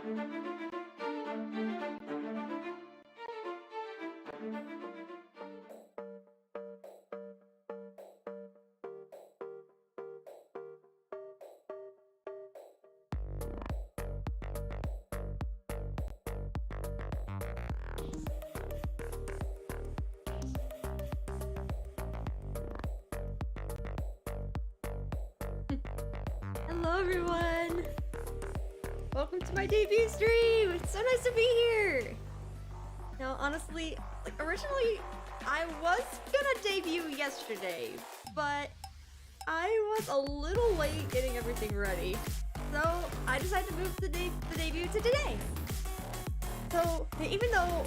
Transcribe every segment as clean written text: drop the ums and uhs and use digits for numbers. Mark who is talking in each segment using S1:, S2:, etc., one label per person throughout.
S1: Hello everyone! Welcome to my debut stream! It's so nice to be here! Now honestly, originally I was gonna debut yesterday, but I was a little late getting everything ready. So I decided to move the debut to today. So even though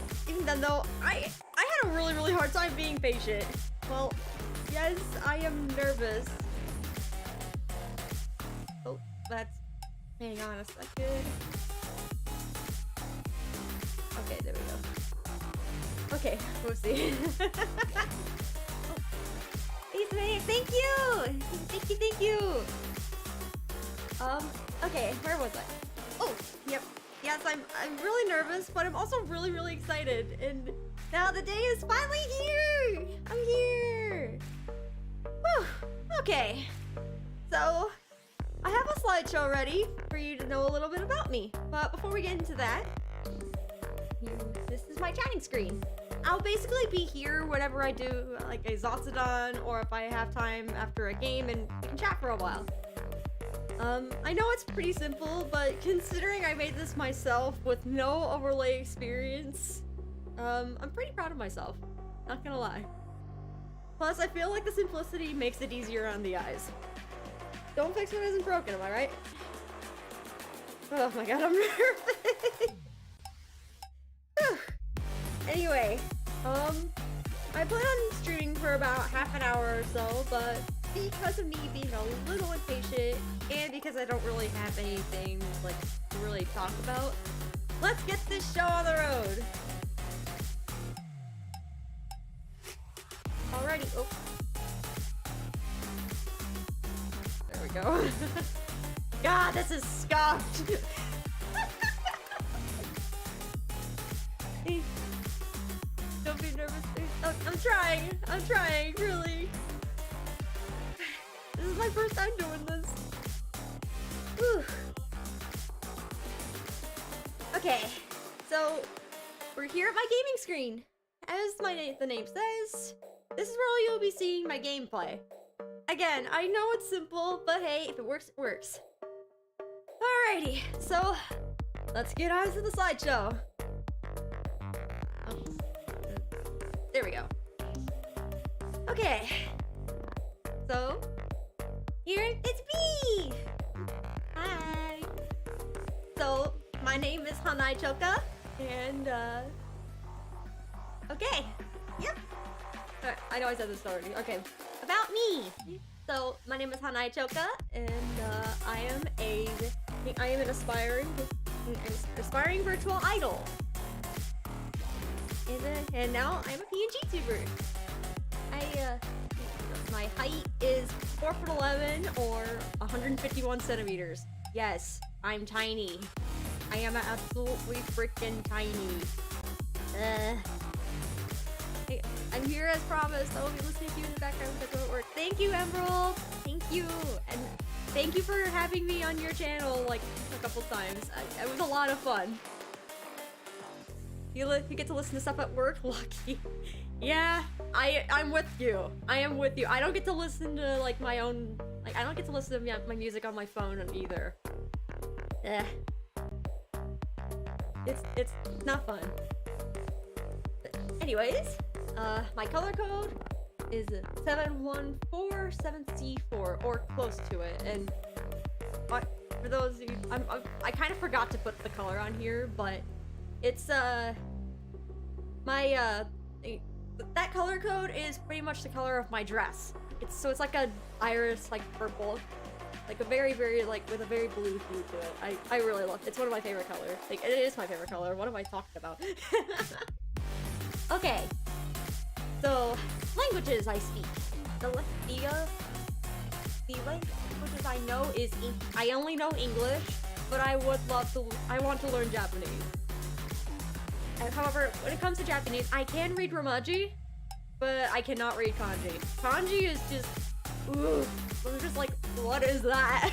S1: I had a really hard time being patient. Well, yes, I am nervous. Oh, that's... Hang on a second. Okay, there we go. Okay, we'll see. Oh. Thank you! Thank you! Okay, where was I? Oh, yep. Yes, I'm really nervous, but I'm also really excited. And now the day is finally here! I'm here! Whew, okay. So, I have a slideshow ready for you to know a little bit about me. But before we get into that, this is my chatting screen. I'll basically be here whenever I do like a Zotsudon or if I have time after a game and we can chat for a while. I know it's pretty simple, but considering I made this myself with no overlay experience, I'm pretty proud of myself. Not gonna lie. Plus, I feel like the simplicity makes it easier on the eyes. Don't fix what isn't broken, am I right? Oh my god, I'm nervous! Anyway, I plan on streaming for about half an hour or so, but because of me being a little impatient, and because I don't really have anything, like, to really talk about, let's get this show on the road! Alrighty, oh. There we go. God, this is scuffed! Don't be nervous. Oh, I'm trying, really. This is my first time doing this. Whew. Okay, so we're here at my gaming screen. As the name says, this is where you'll be seeing my gameplay. Again, I know it's simple, but hey, if it works, it works. Alrighty, so let's get on to the slideshow. Oh. There we go. Okay. So, here it's me! Hi! So, my name is Hanae Chouka, and, okay. Yep. I know I said this already. Okay. About me! So, my name is Hanae Chouka, and, I am an aspiring virtual idol. And now I'm a PNGtuber. My height is 4'11" or 151 centimeters. Yes, I'm tiny. I am absolutely freaking tiny. Hey, I'm here as promised. I will be listening to you in the background because it work. Thank you, Emerald. Thank you, and thank you for having me on your channel like a couple times. It was a lot of fun. You get to listen to stuff at work? Lucky. Yeah, I'm with you. I am with you. I don't get to listen to like my own, like I don't get to listen to my music on my phone either. It's not fun. But anyways, my color code is 7147C4 or close to it. And for those of you, I kind of forgot to put the color on here, but it's that color code is pretty much the color of my dress. It's like a iris, like purple, like a very like with a very blue hue to it. I really love it. It's one of my favorite colors. Like it is my favorite color. What am I talking about? Okay, so languages I speak. The languages I know is I only know English, but I want to learn Japanese. However, when it comes to Japanese, I can read Romaji, but I cannot read kanji. Kanji is just, ooh, I'm just like, what is that?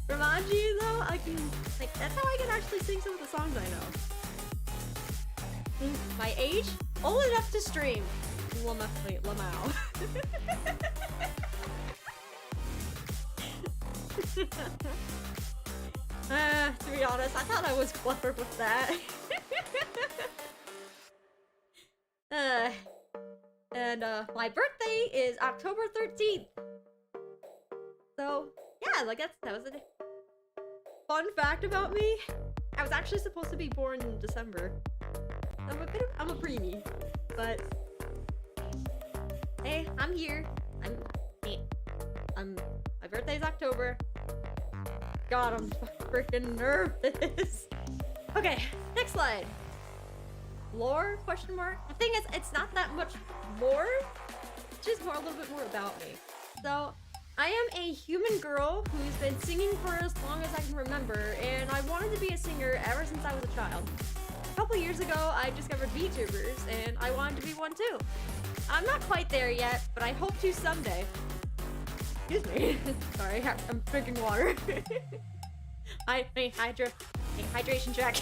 S1: Romaji though, I can, like, that's how I can actually sing some of the songs I know. My age? Old enough to stream. Lamau. To be honest, I thought I was clever with that. My birthday is October 13th. So, yeah, like that was a fun fact about me. I was actually supposed to be born in December. I'm a preemie, but hey, I'm here. My birthday's October. God, I'm freaking nervous. Okay, next slide. Lore? Question mark. The thing is, it's not that much more. It's just a little bit more about me. So, I am a human girl who's been singing for as long as I can remember, and I wanted to be a singer ever since I was a child. A couple years ago, I discovered VTubers, and I wanted to be one too. I'm not quite there yet, but I hope to someday. Excuse me. Sorry, I'm drinking water. Hydration check.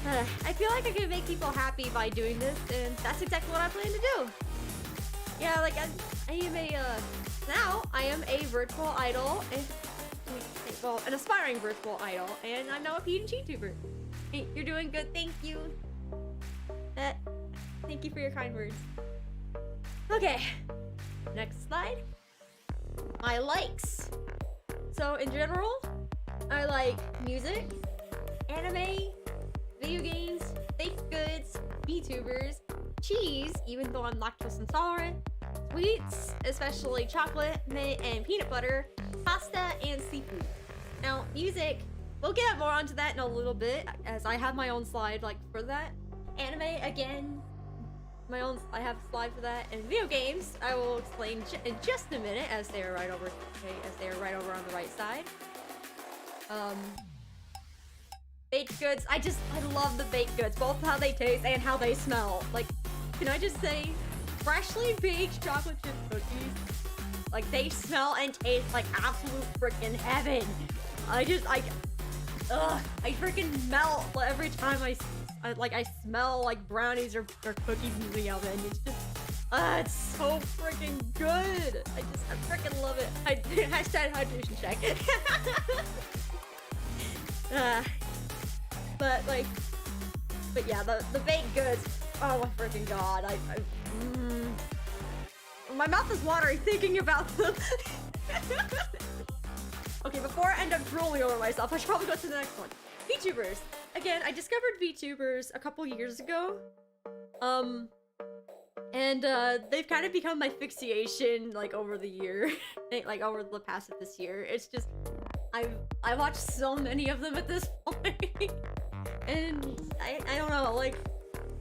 S1: I feel like I can make people happy by doing this, and that's exactly what I plan to do. Yeah, like I am now I am a virtual idol, and well, an aspiring virtual idol, and I'm now a PNGtuber. Hey, you're doing good, thank you. Thank you for your kind words. Okay, next slide. My likes. So in general, I like music, anime, video games, baked goods, VTubers, cheese, even though I'm lactose intolerant, sweets, especially chocolate, mint, and peanut butter, pasta, and seafood. Now, music, we'll get more onto that in a little bit, as I have my own slide like for that. Anime, again, I have a slide for that. And video games, I will explain in just a minute, as they are right over on the right side. Baked goods, I love the baked goods, both how they taste and how they smell. Like, can I just say, freshly baked chocolate chip cookies, like, they smell and taste like absolute freaking heaven. I freaking melt every time I smell like brownies or cookies in the oven. It's just, it's so freaking good. I freaking love it. Hashtag hydration check. But yeah, the baked goods. Oh my freaking god! My mouth is watering thinking about them. Okay, before I end up drooling over myself, I should probably go to the next one. VTubers. Again, I discovered VTubers a couple years ago. They've kind of become my fixation, like, over the year. Like, over the past of this year. It's just, I watched so many of them at this point. And I don't know, like,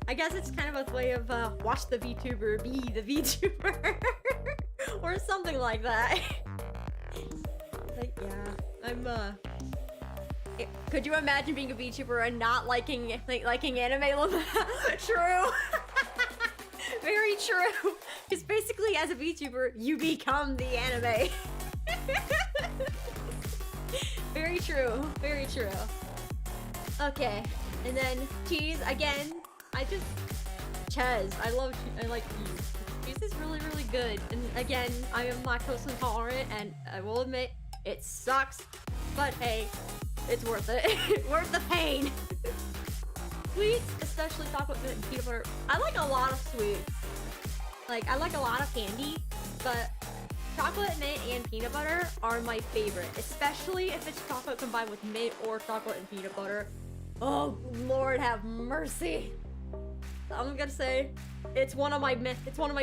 S1: I guess it's kind of a way of, watch the VTuber be the VTuber. Or something like that. Like, yeah, could you imagine being a VTuber and not liking anime? True. Very true. Because basically, as a VTuber, you become the anime. Very true. Very true. Okay, and then cheese again. I like cheese. Cheese is really, really good. And again, I am lactose intolerant, and I will admit it sucks. But hey, it's worth it. Worth the pain. Sweets, especially chocolate mint and peanut butter. I like a lot of sweets. Like, I like a lot of candy, but chocolate, mint, and peanut butter are my favorite. Especially if it's chocolate combined with mint or chocolate and peanut butter. Oh, Lord have mercy. I'm gonna say, it's one of my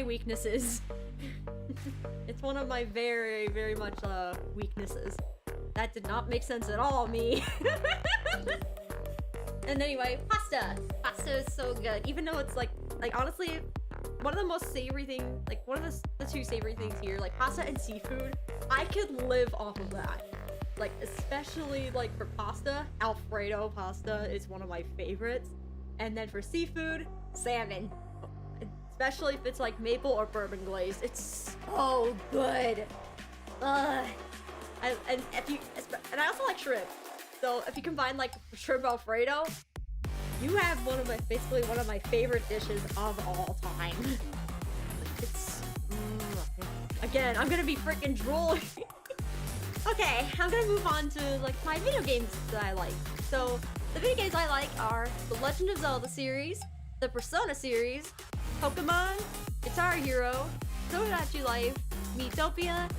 S1: weaknesses. It's one of my very, very much weaknesses. That did not make sense at all, me. And anyway, pasta. Pasta is so good. Even though it's like honestly, one of the most savory things, like one of the two savory things here, like pasta and seafood. I could live off of that. Like, especially like for pasta, Alfredo pasta is one of my favorites. And then for seafood, salmon. Especially if it's like maple or bourbon glazed. It's so good. And I also like shrimp. So if you combine like shrimp Alfredo, you have basically one of my favorite dishes of all time. It's again, I'm gonna be freaking drooling. Okay, I'm gonna move on to like my video games that I like. So the video games I like are the Legend of Zelda series, the Persona series, Pokemon, Guitar Hero, Tomodachi Life, Miitopia,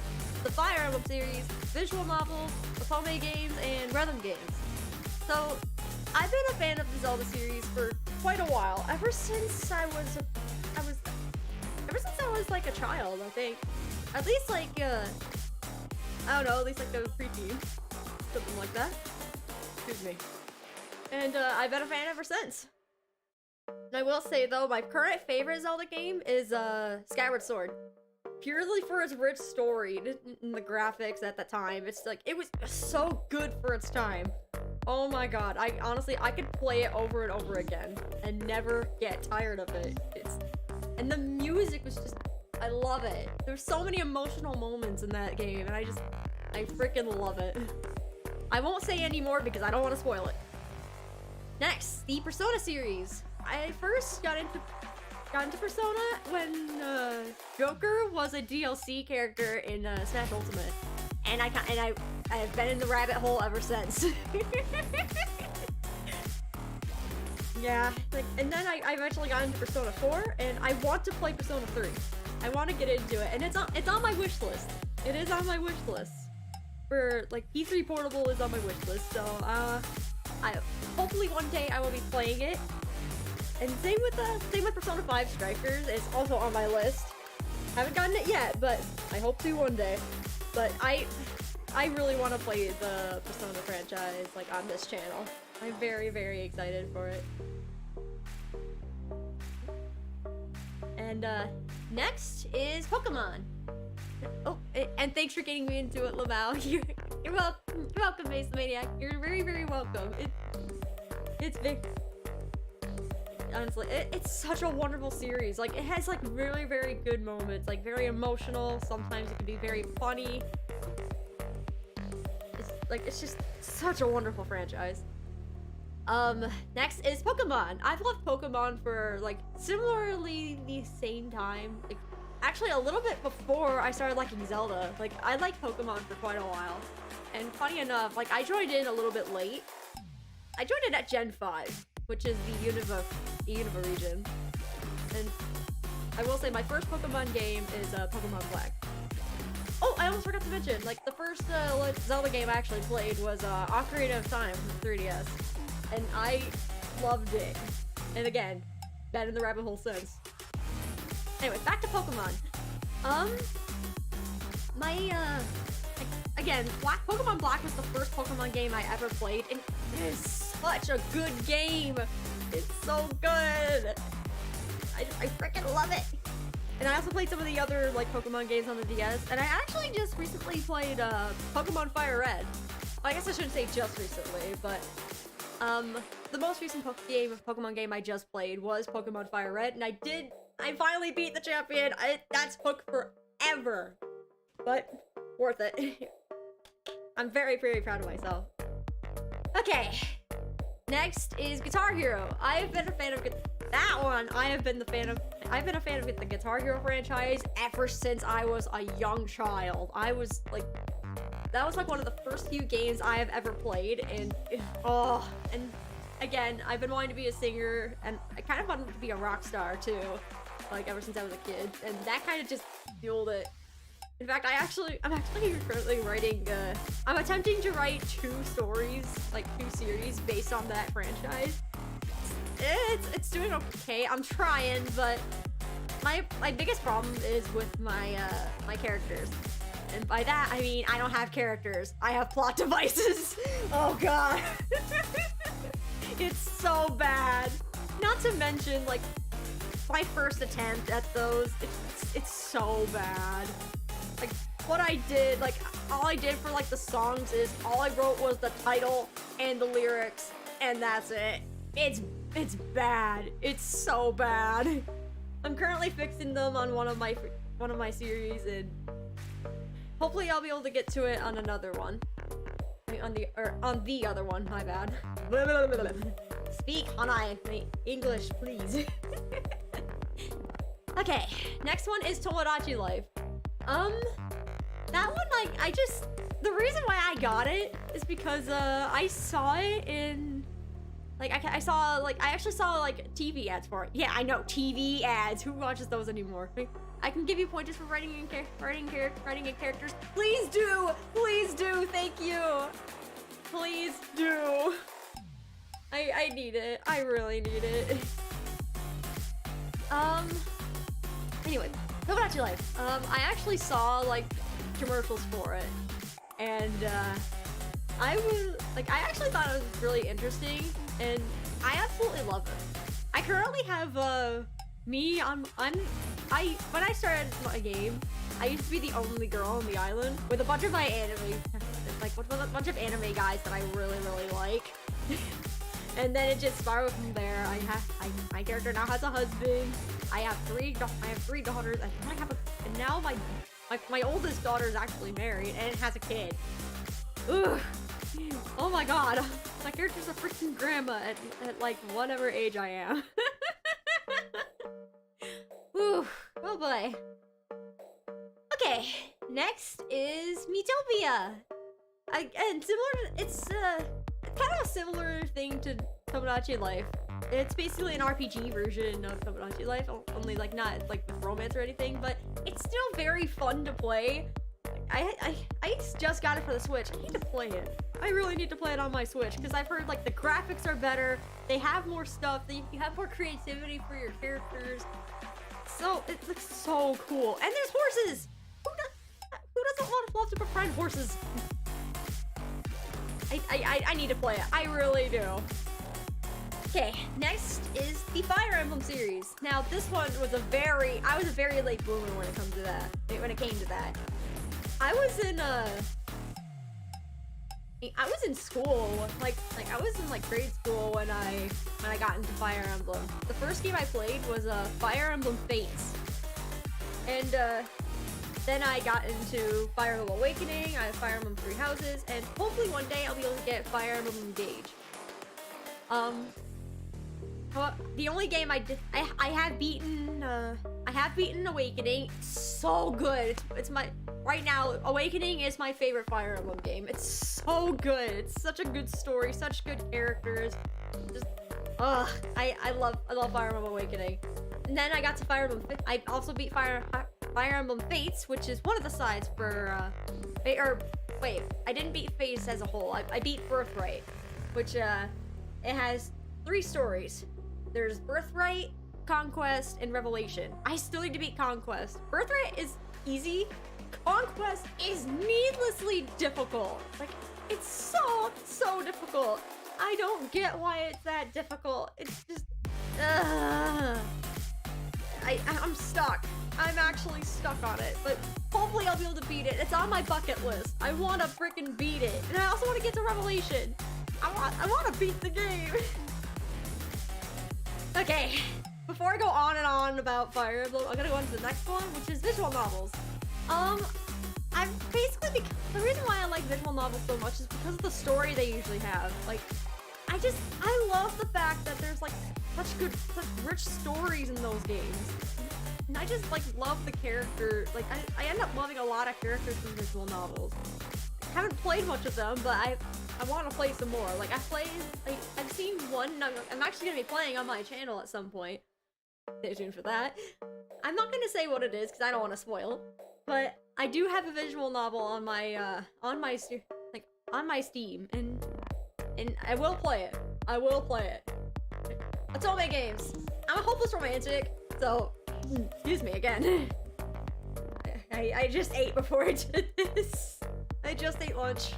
S1: the Fire Emblem series, visual novels, the Pome games, and rhythm games. So I've been a fan of the Zelda series for quite a while. Ever since I was like a child, I think. At least like I don't know, at least like a preteen, something like that. Excuse me. And I've been a fan ever since. And I will say though, my current favorite Zelda game is Skyward Sword. Purely for its rich story and the graphics at the time. It's like, it was so good for its time. Oh my god, I could play it over and over again and never get tired of it. And the music was just, I love it. There's so many emotional moments in that game, and I freaking love it. I won't say any more because I don't want to spoil it. Next, the Persona series. I first got into Persona when Joker was a DLC character in Smash Ultimate, and I have been in the rabbit hole ever since. Yeah, like, and then I eventually got into Persona 4, and I want to play Persona 3. I want to get into it, and it's on my wish list. It is on my wish list. For like P3 Portable is on my wish list, so hopefully one day I will be playing it. And same with Persona 5 Strikers, it's also on my list. Haven't gotten it yet, but I hope to one day. But I really want to play the Persona franchise like on this channel. I'm very, very excited for it. And next is Pokemon. Oh, and thanks for getting me into it, Lamau. You're welcome, Mace the Maniac. You're very, very welcome. It's big. Honestly, it's such a wonderful series. Like, it has like really, very good moments, like very emotional. Sometimes it can be very funny. It's just such a wonderful franchise. Next is Pokemon. I've loved Pokemon for like similarly the same time. Like, actually a little bit before I started liking Zelda. Like, I liked Pokemon for quite a while. And funny enough, like, I joined in a little bit late. I joined in at Gen 5, which is the Unova region. And I will say my first Pokemon game is Pokemon Black. Oh, I almost forgot to mention, like, the first Zelda game I actually played was Ocarina of Time from 3DS. And I loved it. And again, been in the rabbit hole since. Anyway, back to Pokemon. Again, Pokemon Black was the first Pokemon game I ever played, and it is such a good game. It's so good. I freaking love it. And I also played some of the other like Pokemon games on the DS, and I actually just recently played Pokemon Fire Red. Well, I guess I shouldn't say just recently, but the most recent Pokemon game I just played was Pokemon Fire Red, and I finally beat the champion. That's took forever, but worth it. I'm very, very proud of myself. Okay, next is Guitar Hero. I've been a fan of that one. I've been a fan of the Guitar Hero franchise ever since I was a young child. That was like one of the first few games I have ever played, and and again, I've been wanting to be a singer, and I kind of wanted to be a rock star too, like ever since I was a kid, and that kind of just fueled it. In fact, I'm actually currently writing, I'm attempting to write two series based on that franchise. It's doing okay, I'm trying, but my biggest problem is with my characters. And by that, I mean, I don't have characters. I have plot devices. Oh god. It's so bad. Not to mention, like, my first attempt at those. It's so bad. Like, what I did, like, all I did for, like, the songs is all I wrote was the title and the lyrics, and that's it. It's bad. It's so bad. I'm currently fixing them on one of my series, and hopefully I'll be able to get to it on another one. I mean, on the other one, my bad. Speak, Hanae, English, please. Okay, next one is Tomodachi Life. That one, like, the reason why I got it is because, I saw it in, like, I actually saw, like, TV ads for it. Yeah, I know, TV ads. Who watches those anymore? I can give you pointers for writing in characters. Please do! Please do! Thank you! Please do! I need it. I really need it. Anyway, Tomodachi Life. I actually saw, like, commercials for it. And, I actually thought it was really interesting, and I absolutely love it. I currently have, when I started my game, I used to be the only girl on the island with a bunch of my anime, like, with a bunch of anime guys that I really, really like. And then it just spiraled from there. My character now has a husband. I have three daughters, and now my oldest daughter is actually married and has a kid. Ugh. Oh my god. My character's a freaking grandma at like whatever age I am. Whew. Oh boy. Okay, next is Miitopia. And similar, it's kind of a similar thing to Tomodachi Life. It's basically an RPG version of Tomodachi Life, only like not like with romance or anything, but it's still very fun to play. I just got it for the Switch. I need to play it. I really need to play it on my Switch because I've heard like the graphics are better. They have more stuff. You have more creativity for your characters. So it looks so cool. And there's horses. Who doesn't love to befriend horses? I need to play it. I really do. Okay, next is the Fire Emblem series. Now this one was I was a very late bloomer when it came to that. I was in school, like I was in like grade school when I got into Fire Emblem. The first game I played was Fire Emblem Fates, and then I got into Fire Emblem Awakening. I have Fire Emblem Three Houses, and hopefully one day I'll be able to get Fire Emblem Engage. The only game I have beaten Awakening. It's so good. It's my right now. Awakening is my favorite Fire Emblem game. It's so good. It's such a good story, such good characters. Just I love Fire Emblem Awakening. And then I got to Fire Emblem. I also beat Fire Emblem Fates, which is one of the sides for wait, I didn't beat Fates as a whole. I beat Birthright, which it has 3 stories. There's Birthright, Conquest, and Revelation. I still need to beat Conquest. Birthright is easy. Conquest is needlessly difficult. Like, it's so difficult. I don't get why it's that difficult. It's just, I'm stuck. I'm actually stuck on it, but hopefully I'll be able to beat it. It's on my bucket list. I want to freaking beat it. And I also want to get to Revelation. I want to beat the game. Okay, before I go on and on about Fire Emblem, I'm gonna go on to the next one, which is visual novels. The reason why I like visual novels so much is because of the story they usually have. Like, I love the fact that there's like such rich stories in those games. And I just like love the character. Like, I end up loving a lot of characters from visual novels. I haven't played much of them, but I want to play some more. Like, I've seen one. I'm actually gonna be playing on my channel at some point. Stay tuned for that. I'm not gonna say what it is because I don't want to spoil. But I do have a visual novel on my Steam, and I will play it. I will play it. That's all my games. I'm a hopeless romantic, so excuse me again. I just ate before I did this. I just ate lunch.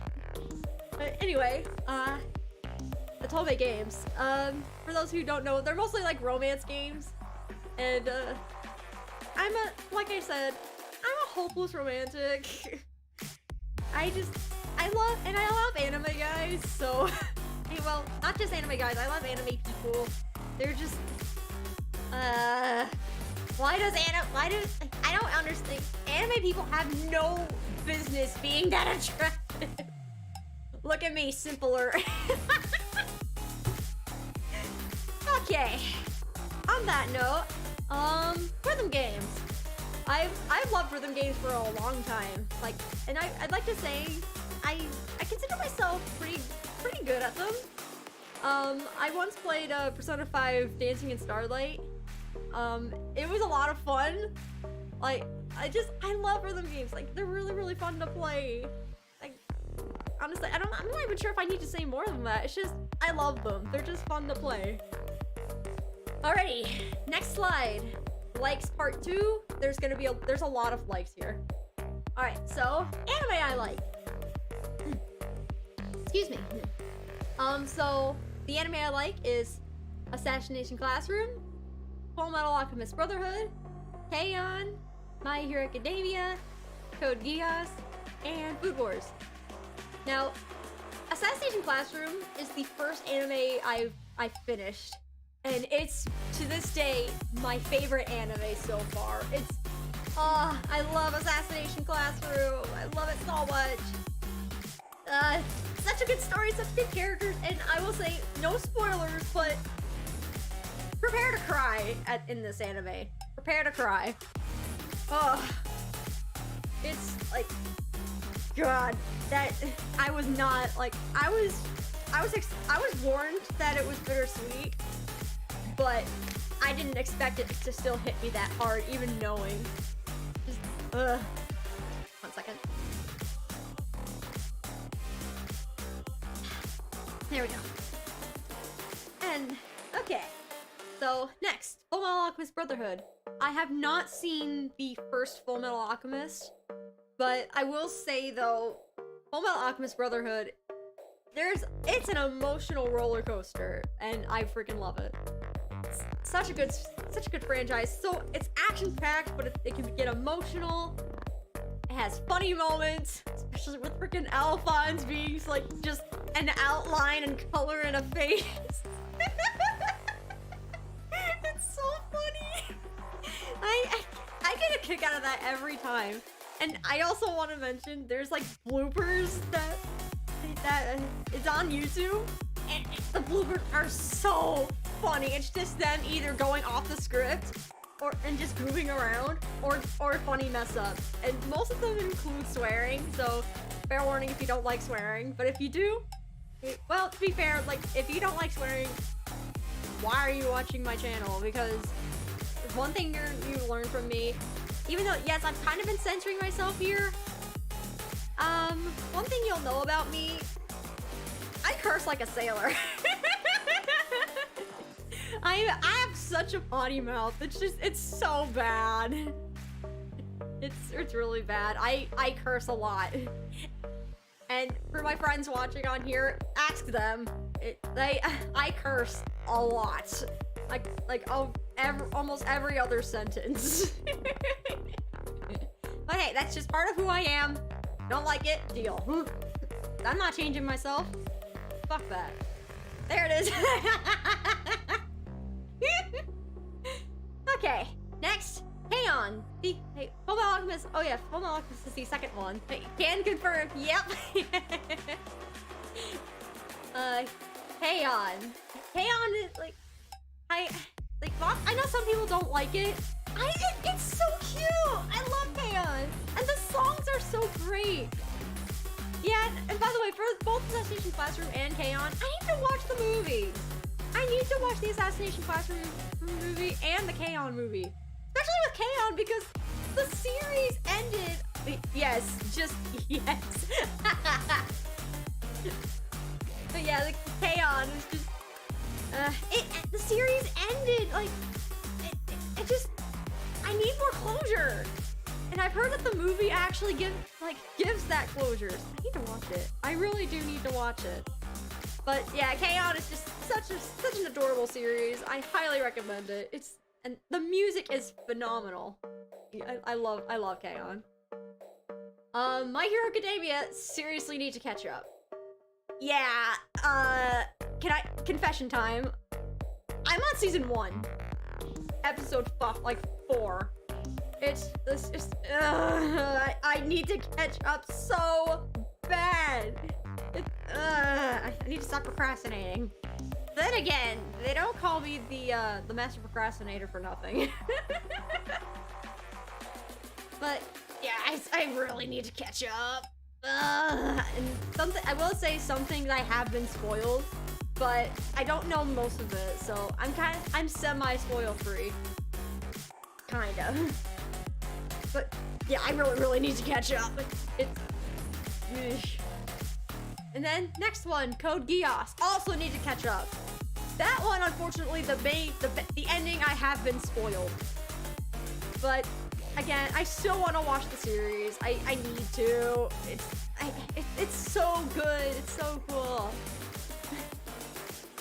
S1: But anyway, that's all my games. For those who don't know, they're mostly like romance games. And like I said, I'm a hopeless romantic. I love anime guys, so, well, not just anime guys, I love anime people. They're just, I don't understand. Anime people have no business being that attractive. Look at me, simpler. Okay, on that note, rhythm games. I've loved rhythm games for a long time. Like, and I'd like to say, I consider myself pretty good at them. I once played Persona 5 Dancing in Starlight. It was a lot of fun. Like, I love rhythm games. Like, they're really fun to play. Like, honestly, I'm not even sure if I need to say more than that. It's just, I love them. They're just fun to play. Alrighty, next slide. Likes part 2. There's a lot of likes here. Alright, so anime I like. Excuse me. So the anime I like is Assassination Classroom, Full Metal Alchemist Brotherhood, K-On!, My Hero Academia, Code Geass, and Food Wars. Now, Assassination Classroom is the first anime I've finished. And it's, to this day, my favorite anime so far. It's, I love Assassination Classroom. I love it so much. Such a good story, such good characters, and I will say, no spoilers, but prepare to cry in this anime. Prepare to cry. It's like, God, that I was not like I was warned that it was bittersweet. But I didn't expect it to still hit me that hard, even knowing. Just, 1 second. There we go. And, okay. So, next, Full Metal Alchemist Brotherhood. I have not seen the first Full Metal Alchemist, but I will say, though, Full Metal Alchemist Brotherhood, it's an emotional roller coaster, and I freaking love it. Such a good franchise. So it's action-packed, but it can get emotional. It has funny moments, especially with freaking Alphonse being like just an outline and color in a face. It's so funny. I get a kick out of that every time. And I also want to mention there's like bloopers that is on YouTube, and the bloopers are so funny. It's just them either going off the script and just moving around or funny mess ups. And most of them include swearing, so fair warning if you don't like swearing. But if you do, well, to be fair, like if you don't like swearing, why are you watching my channel? Because one thing you learn from me, even though yes, I've kind of been censoring myself here, one thing you'll know about me, I curse like a sailor. I have such a potty mouth. It's so bad. It's really bad. I curse a lot. And for my friends watching on here, ask them. I curse a lot. Almost every other sentence. But hey, that's just part of who I am. Don't like it, deal. I'm not changing myself. Fuck that. There it is. Okay, next, K-On! Full Metal Alchemist. Oh yeah, Full Metal Alchemist is the second one. Can confirm. Yep. K-On! K-On is like, I know some people don't like it. It's so cute. I love K-On! And the songs are so great. Yeah, and by the way, for both Assassination Classroom and K-On!, I need to watch the movie. I need to watch the Assassination Classroom movie and the K-On! Movie. Especially with K-On! Because the series ended... Yes, just yes. But yeah, the K-On! is just... the series ended, like... It just... I need more closure. And I've heard that the movie actually gives that closure. So I need to watch it. I really do need to watch it. But yeah, K-On! is just such an adorable series. I highly recommend it. and the music is phenomenal. I love K-On! My Hero Academia seriously need to catch up. Yeah, confession time. I'm on season 1. Episode 4. I need to catch up so bad. I need to stop procrastinating. Then again, they don't call me the master procrastinator for nothing. But yeah, I really need to catch up. And something I will say, some things I have been spoiled, but I don't know most of it, so I'm semi-spoil free. Kinda. But yeah, I really need to catch up. And then next one, Code Geass. Also need to catch up. That one, unfortunately, the ending I have been spoiled. But again, I still want to watch the series. I need to. It's so good. It's so cool.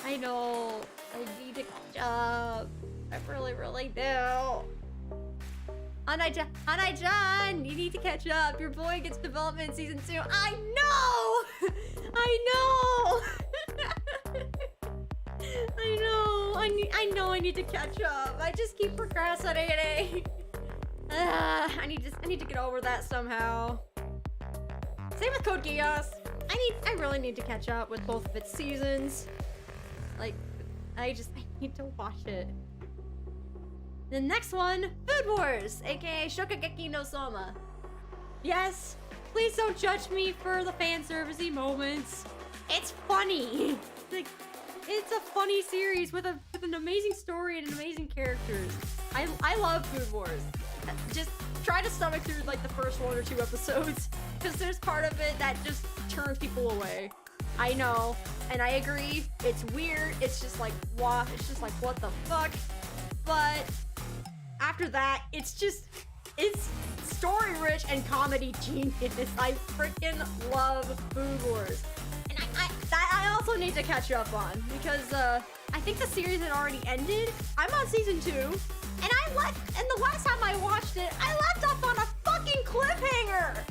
S1: I know. I need to catch up. I really do. Hanae-chan, you need to catch up. Your boy gets development in season 2. I know! I know I need to catch up. I just keep procrastinating. I need to get over that somehow. Same with Code Geass. I really need to catch up with both of its seasons. Like, I need to watch it. The next one, Food Wars, aka Shokugeki no Soma. Yes, please don't judge me for the fan servicey moments. It's funny. Like, it's a funny series with an amazing story and amazing characters. I love Food Wars. Just try to stomach through like the first 1 or 2 episodes, because there's part of it that just turns people away. I know, and I agree. It's weird. It's just like what? It's just like what the fuck? But after that, it's story rich and comedy genius. I freaking love Food Wars. And I also need to catch up on, because I think the series had already ended. I'm on season 2, and the last time I watched it, I left off on a fucking cliffhanger.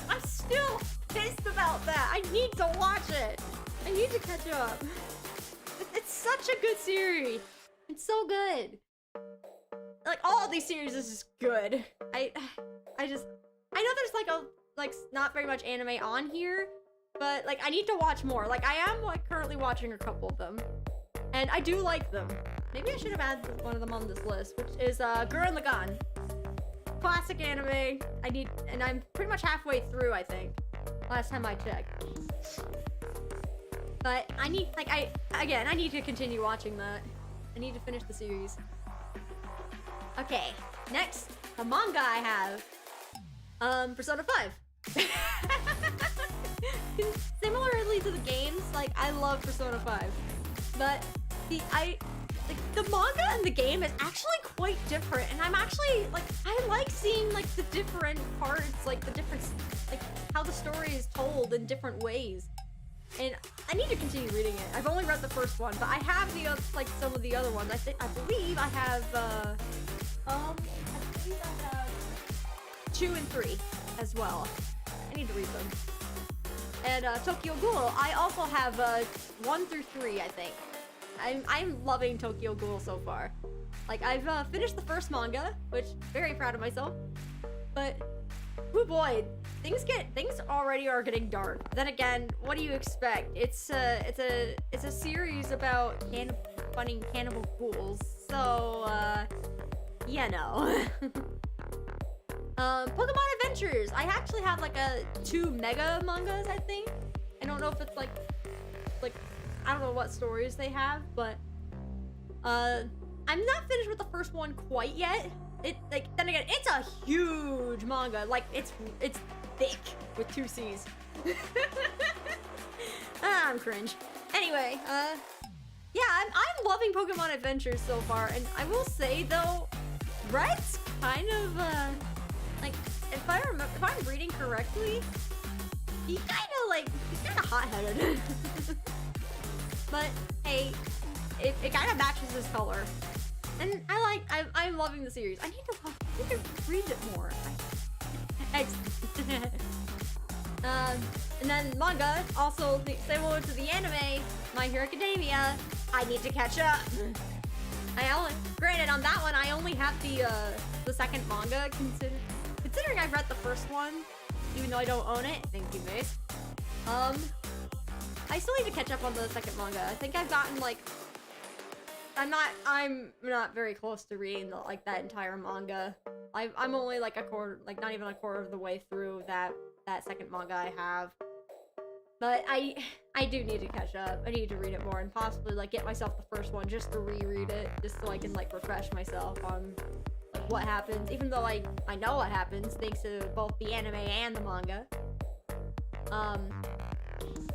S1: I'm still pissed about that. I need to watch it. I need to catch up. It's such a good series. It's so good. Like, all of these series is just good. I know there's like not very much anime on here, but like I need to watch more. Like, I am like currently watching a couple of them, and I do like them. Maybe I should have added one of them on this list, which is Gurren Lagann. Classic anime. And I'm pretty much halfway through, I think. Last time I checked. But I need to continue watching that. I need to finish the series. Okay, next, the manga I have. Persona 5. Similarly to the games, like, I love Persona 5. But the manga and the game is actually quite different, and I'm actually, like, I like seeing, like, the different parts, like, the different, like, how the story is told in different ways. And I need to continue reading it. I've only read the first one, but I have some of the other ones. I believe I have, 2 and 3 as well. I need to read them. And Tokyo Ghoul, I also have 1 through 3, I think. I'm loving Tokyo Ghoul so far. Like, I've finished the first manga, which very proud of myself. But oh boy, things already are getting dark. Then again, what do you expect? It's a series about funny cannibal ghouls. So you know. Pokemon Adventures. I actually have like 2 mega mangas, I think. I don't know if it's like I don't know what stories they have, but I'm not finished with the first one quite yet. Then again, it's a huge manga. Like, it's thick with 2 C's. I'm cringe. Anyway, yeah, I'm loving Pokemon Adventures so far, and I will say though, Red's kind of like, if I'm reading correctly, he's kind of hot-headed. But hey, it kind of matches his color. And I'm loving the series. I need to read it more. And then manga, also similar to the anime, My Hero Academia, I need to catch up. Granted, on that one, I only have the second manga, considering I've read the first one, even though I don't own it. Thank you, Mace. I still need to catch up on the second manga. I think I've gotten, like, I'm not very close to reading that entire manga. I'm only like a quarter, like not even a quarter of the way through that second manga I have. But I do need to catch up. I need to read it more and possibly like get myself the first one just to reread it, just so I can like refresh myself on like what happens. Even though I know what happens thanks to both the anime and the manga.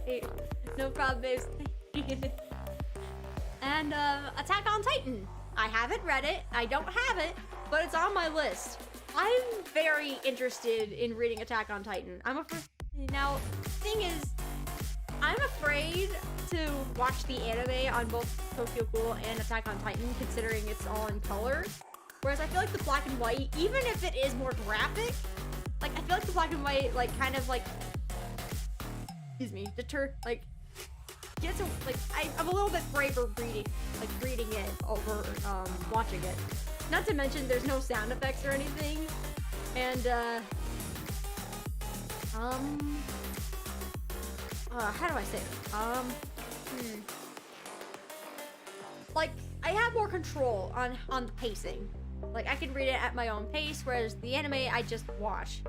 S1: Hey, no problem, babes. And Attack on Titan. I haven't read it. I don't have it, but it's on my list. I'm very interested in reading Attack on Titan. Now, thing is, I'm afraid to watch the anime on both Tokyo Ghoul and Attack on Titan, considering it's all in color. Whereas I feel like the black and white, even if it is more graphic, like I feel like the black and white, like kind of like, I'm a little bit braver reading it over watching it. Not to mention there's no sound effects or anything. And how do I say this? Like I have more control on the pacing. Like I can read it at my own pace, whereas the anime I just watch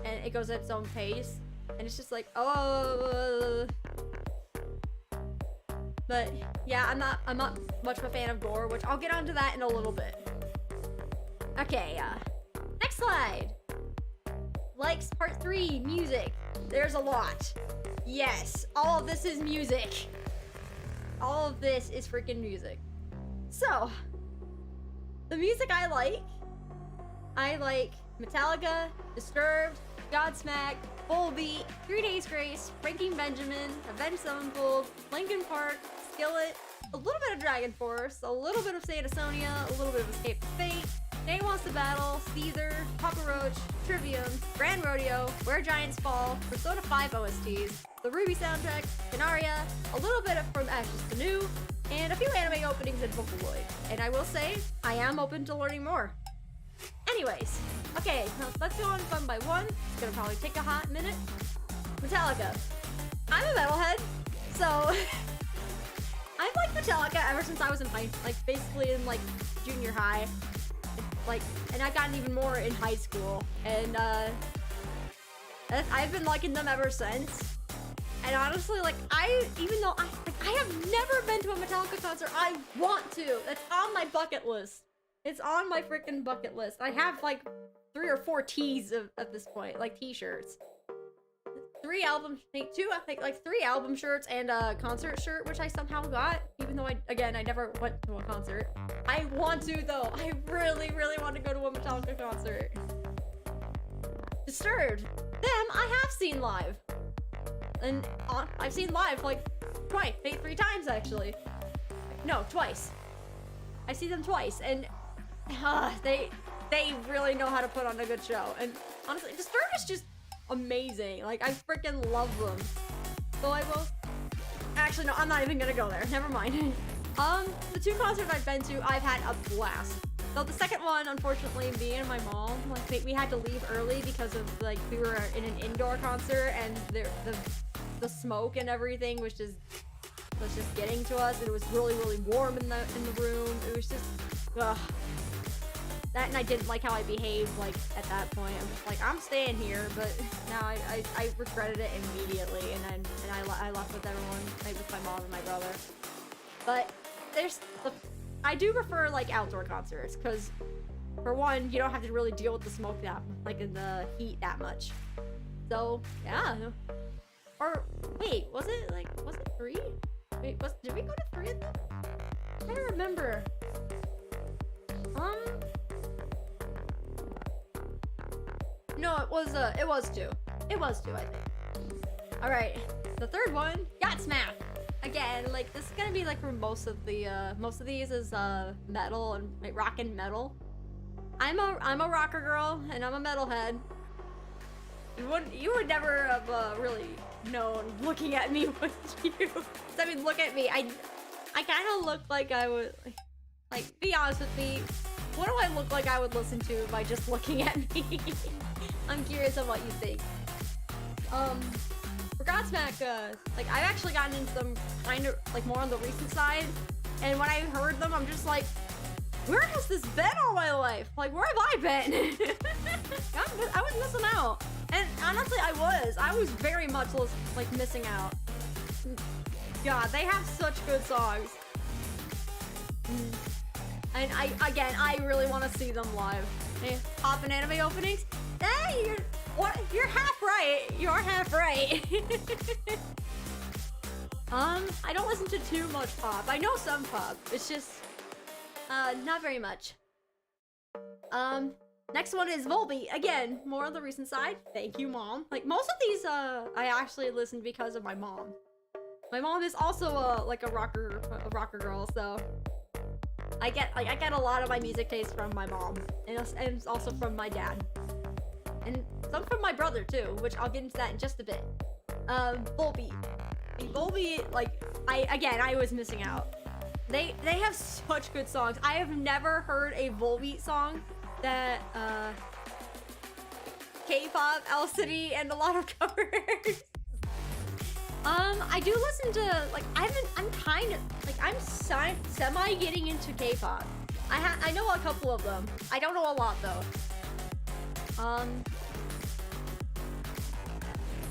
S1: and it goes at its own pace. And it's just like, oh. But yeah, I'm not much of a fan of gore, which I'll get onto that in a little bit. Okay, next slide. Likes part 3, music. There's a lot. Yes, all of this is music. All of this is freaking music. So, the music I like Metallica, Disturbed, Godsmack, Volbeat, 3 Days Grace, Breaking Benjamin, Avenged Sevenfold, Linkin Park, Skillet, a little bit of Dragon Force, a little bit of Santa Sonia, a little bit of Escape to Fate, Nay Wants to Battle, Caesar, Papa Roach, Trivium, Grand Rodeo, Where Giants Fall, Persona 5 OSTs, the Ruby soundtrack, Canaria, a little bit from Ashes to New, and a few anime openings and Vocaloid. And I will say, I am open to learning more. Anyways, okay, now let's go on one by one. It's gonna probably take a hot minute. Metallica. I'm a metalhead, so I've liked Metallica ever since I was in basically in junior high. And I've gotten even more in high school. And I've been liking them ever since. And honestly, even though I have never been to a Metallica concert, I want to. That's on my bucket list. It's on my freaking bucket list. I have 3 or 4 tees at this point, t-shirts. 3 album, I think 3 album shirts and a concert shirt, which I somehow got, even though I never went to a concert. I want to though. I really, really want to go to a Metallica concert. Disturbed. Them, I have seen live. And I've seen live twice, 3 times actually. No, twice. I see them twice, and they really know how to put on a good show. And honestly, Disturbed is just amazing. I freaking love them. So I will. Actually, no, I'm not even gonna go there. Never mind. The 2 concerts I've been to, I've had a blast. So the second one, unfortunately, me and my mom, we had to leave early because of we were in an indoor concert and the smoke and everything was just getting to us. It was really, really warm in the room. It was just, ugh. That, and I didn't like how I behaved at that point. I'm just I'm staying here, but now I regretted it immediately, and I left with everyone, with my mom and my brother. But I do prefer outdoor concerts, because for one, you don't have to really deal with the smoke in the heat that much. So yeah. Or wait, was it 3? Wait, did we go to 3 of them? I don't remember. No, it was 2. It was 2, I think. Alright, the third one, Godsmack. again, like this is gonna be like for most of these is metal and like rock and metal. I'm a rocker girl and I'm a metalhead. You would never have really known looking at me, would you? I mean, look at me. I kind of look like I would like be honest with me. What do I look like I would listen to by just looking at me? I'm curious of what you think. For Godsmack, like I've actually gotten into them kind of like more on the recent side, and when I heard them, I'm just like, where has this been all my life? Like, where have I been? I was missing out, and honestly, I was very much like missing out. God, they have such good songs. And I really want to see them live. Hey, pop and anime openings? Hey, you're half right. You're half right. I don't listen to too much pop. I know some pop. It's just, not very much. Next one is Volbeat. Again, more on the recent side. Thank you, Mom. Like, most of these, I actually listened because of my mom. My mom is also, like a rocker girl, so... I get a lot of my music taste from my mom, and also from my dad, and some from my brother too, which I'll get into that in just a bit. Volbeat, like I was missing out. They have such good songs. I have never heard a Volbeat song that K-pop, L City, and a lot of covers. I do listen to, like, I'm kind of, like, I'm semi getting into K-pop. I know a couple of them. I don't know a lot, though.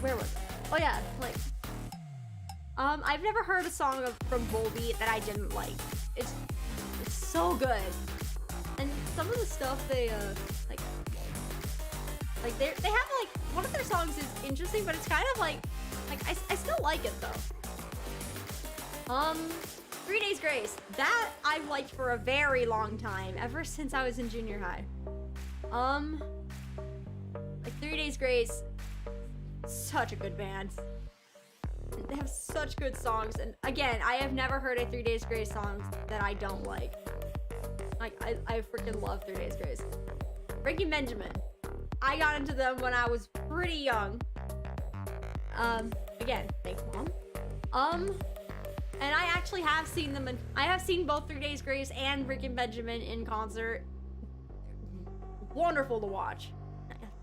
S1: Where was it? Oh, yeah, like, I've never heard a song from Volbeat that I didn't like. It's so good. And some of the stuff they, they have, like, one of their songs is interesting, but it's kind of, like, I still like it though. 3 Days Grace. That I've liked for a very long time, ever since I was in junior high. Like 3 Days Grace, such a good band. They have such good songs, and again, I have never heard a 3 Days Grace song that I don't like. Like, I freaking love 3 Days Grace. Breaking Benjamin. I got into them when I was pretty young. Again, thanks, Mom. And I actually have seen them I have seen both 3 Days Grace and Breaking Benjamin in concert. Wonderful to watch.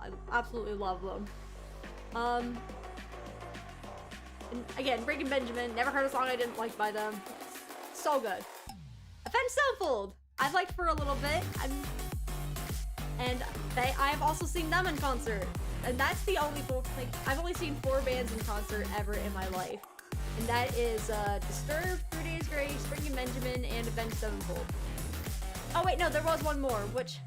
S1: I absolutely love them. And again, Breaking Benjamin, never heard a song I didn't like by them. So good. Avenged Sevenfold, I've liked for a little bit. I've also seen them in concert. And that's the only like, I've only seen 4 bands in concert ever in my life. And that is Disturbed, 3 Days Grace, Breaking Benjamin, and Avenged Sevenfold. Oh wait, no, there was one more, which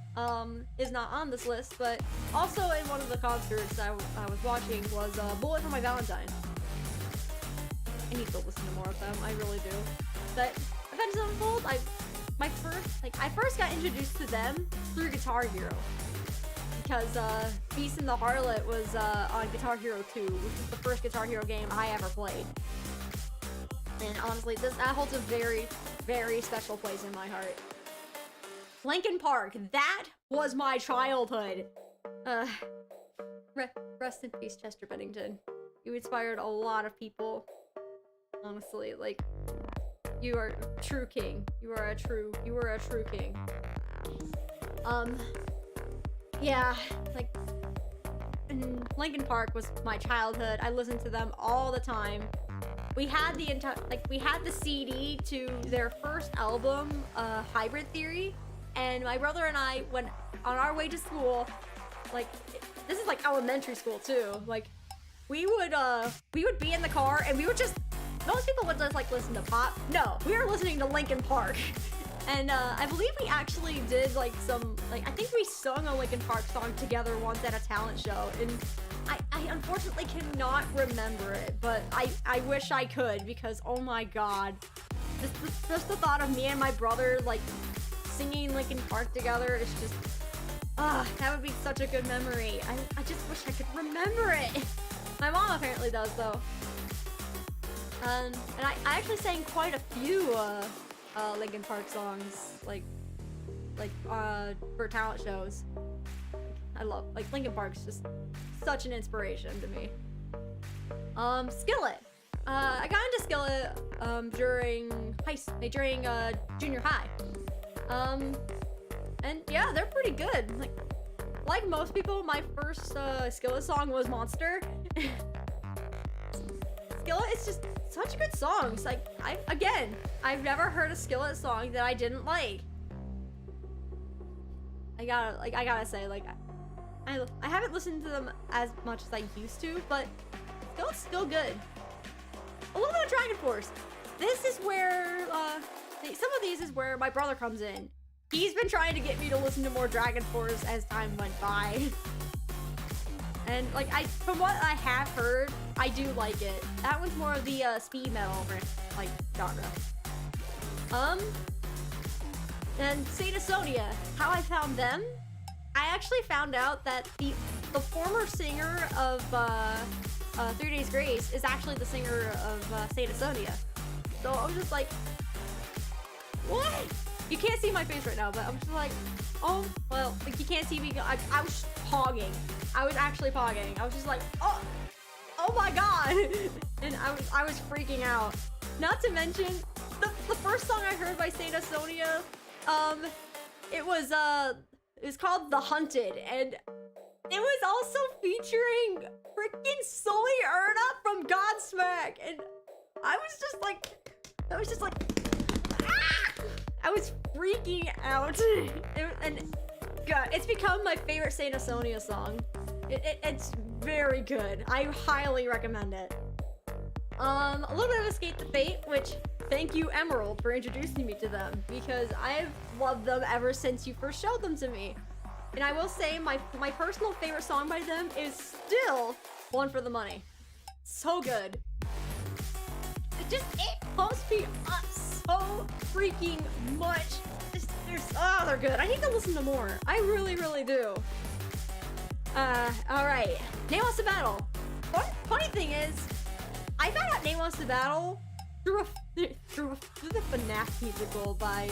S1: is not on this list, but also in one of the concerts I was watching was Bullet for My Valentine. I need to listen to more of them, I really do. But Avenged Sevenfold, I first got introduced to them through Guitar Hero. Because Beast and the Harlot was on Guitar Hero 2, which is the first Guitar Hero game I ever played. And honestly, that holds a very, very special place in my heart. Linkin Park, that was my childhood. Rest in peace, Chester Bennington. You inspired a lot of people. Honestly, like, you are a true king. You were a true king. Yeah, like, Linkin Park was my childhood. I listened to them all the time. We had the CD to their first album, Hybrid Theory, and my brother and I went on our way to school. Like, this is like elementary school too. Like, we would be in the car and we would just, most people would just like listen to pop. No, we were listening to Linkin Park. And I believe we actually did like some, like, I think we sung a Linkin Park song together once at a talent show, and I unfortunately cannot remember it, but I wish I could, because oh my god, just the thought of me and my brother like singing Linkin Park together is just, that would be such a good memory. I just wish I could remember it. My mom apparently does though. And I actually sang quite a few Linkin Park songs, like for talent shows. I love, like, Linkin Park's just such an inspiration to me. Skillet. I got into Skillet during junior high. And yeah, they're pretty good. Like most people, my first Skillet song was Monster. Skillet is just such good songs. Like, I've never heard a Skillet song that I didn't like. I gotta say, like, I haven't listened to them as much as I used to, but Skillet's still good. A little bit of Dragon Force. This is where, some of these is where my brother comes in. He's been trying to get me to listen to more Dragon Force as time went by. And, like, from what I have heard, I do like it. That one's more of the, speed metal, like, genre. And Saint Sonia, how I found them? I actually found out that the former singer of, 3 Days Grace is actually the singer of, Saint Sonia. So I was just like, what? You can't see my face right now, but I'm just like, oh, well, like, you can't see me. I was pogging. I was actually pogging. I was just like, oh my god. And I was freaking out. Not to mention, the first song I heard by Saint Sonia, it was called The Hunted, and it was also featuring freaking Sully Erna from Godsmack, and I was just like, ah! I was freaking out. And God, it's become my favorite Saint Sonia song. It's very good. I highly recommend it. A little bit of Escape the Fate, which, thank you, Emerald, for introducing me to them, because I've loved them ever since you first showed them to me. And I will say, my personal favorite song by them is still One for the Money. So good. It pumps me up so freaking much. They're good. I need to listen to more. I really, really do. Alright. Name Wants to Battle. Funny thing is, I found out Name Wants to Battle through the FNAF musical by,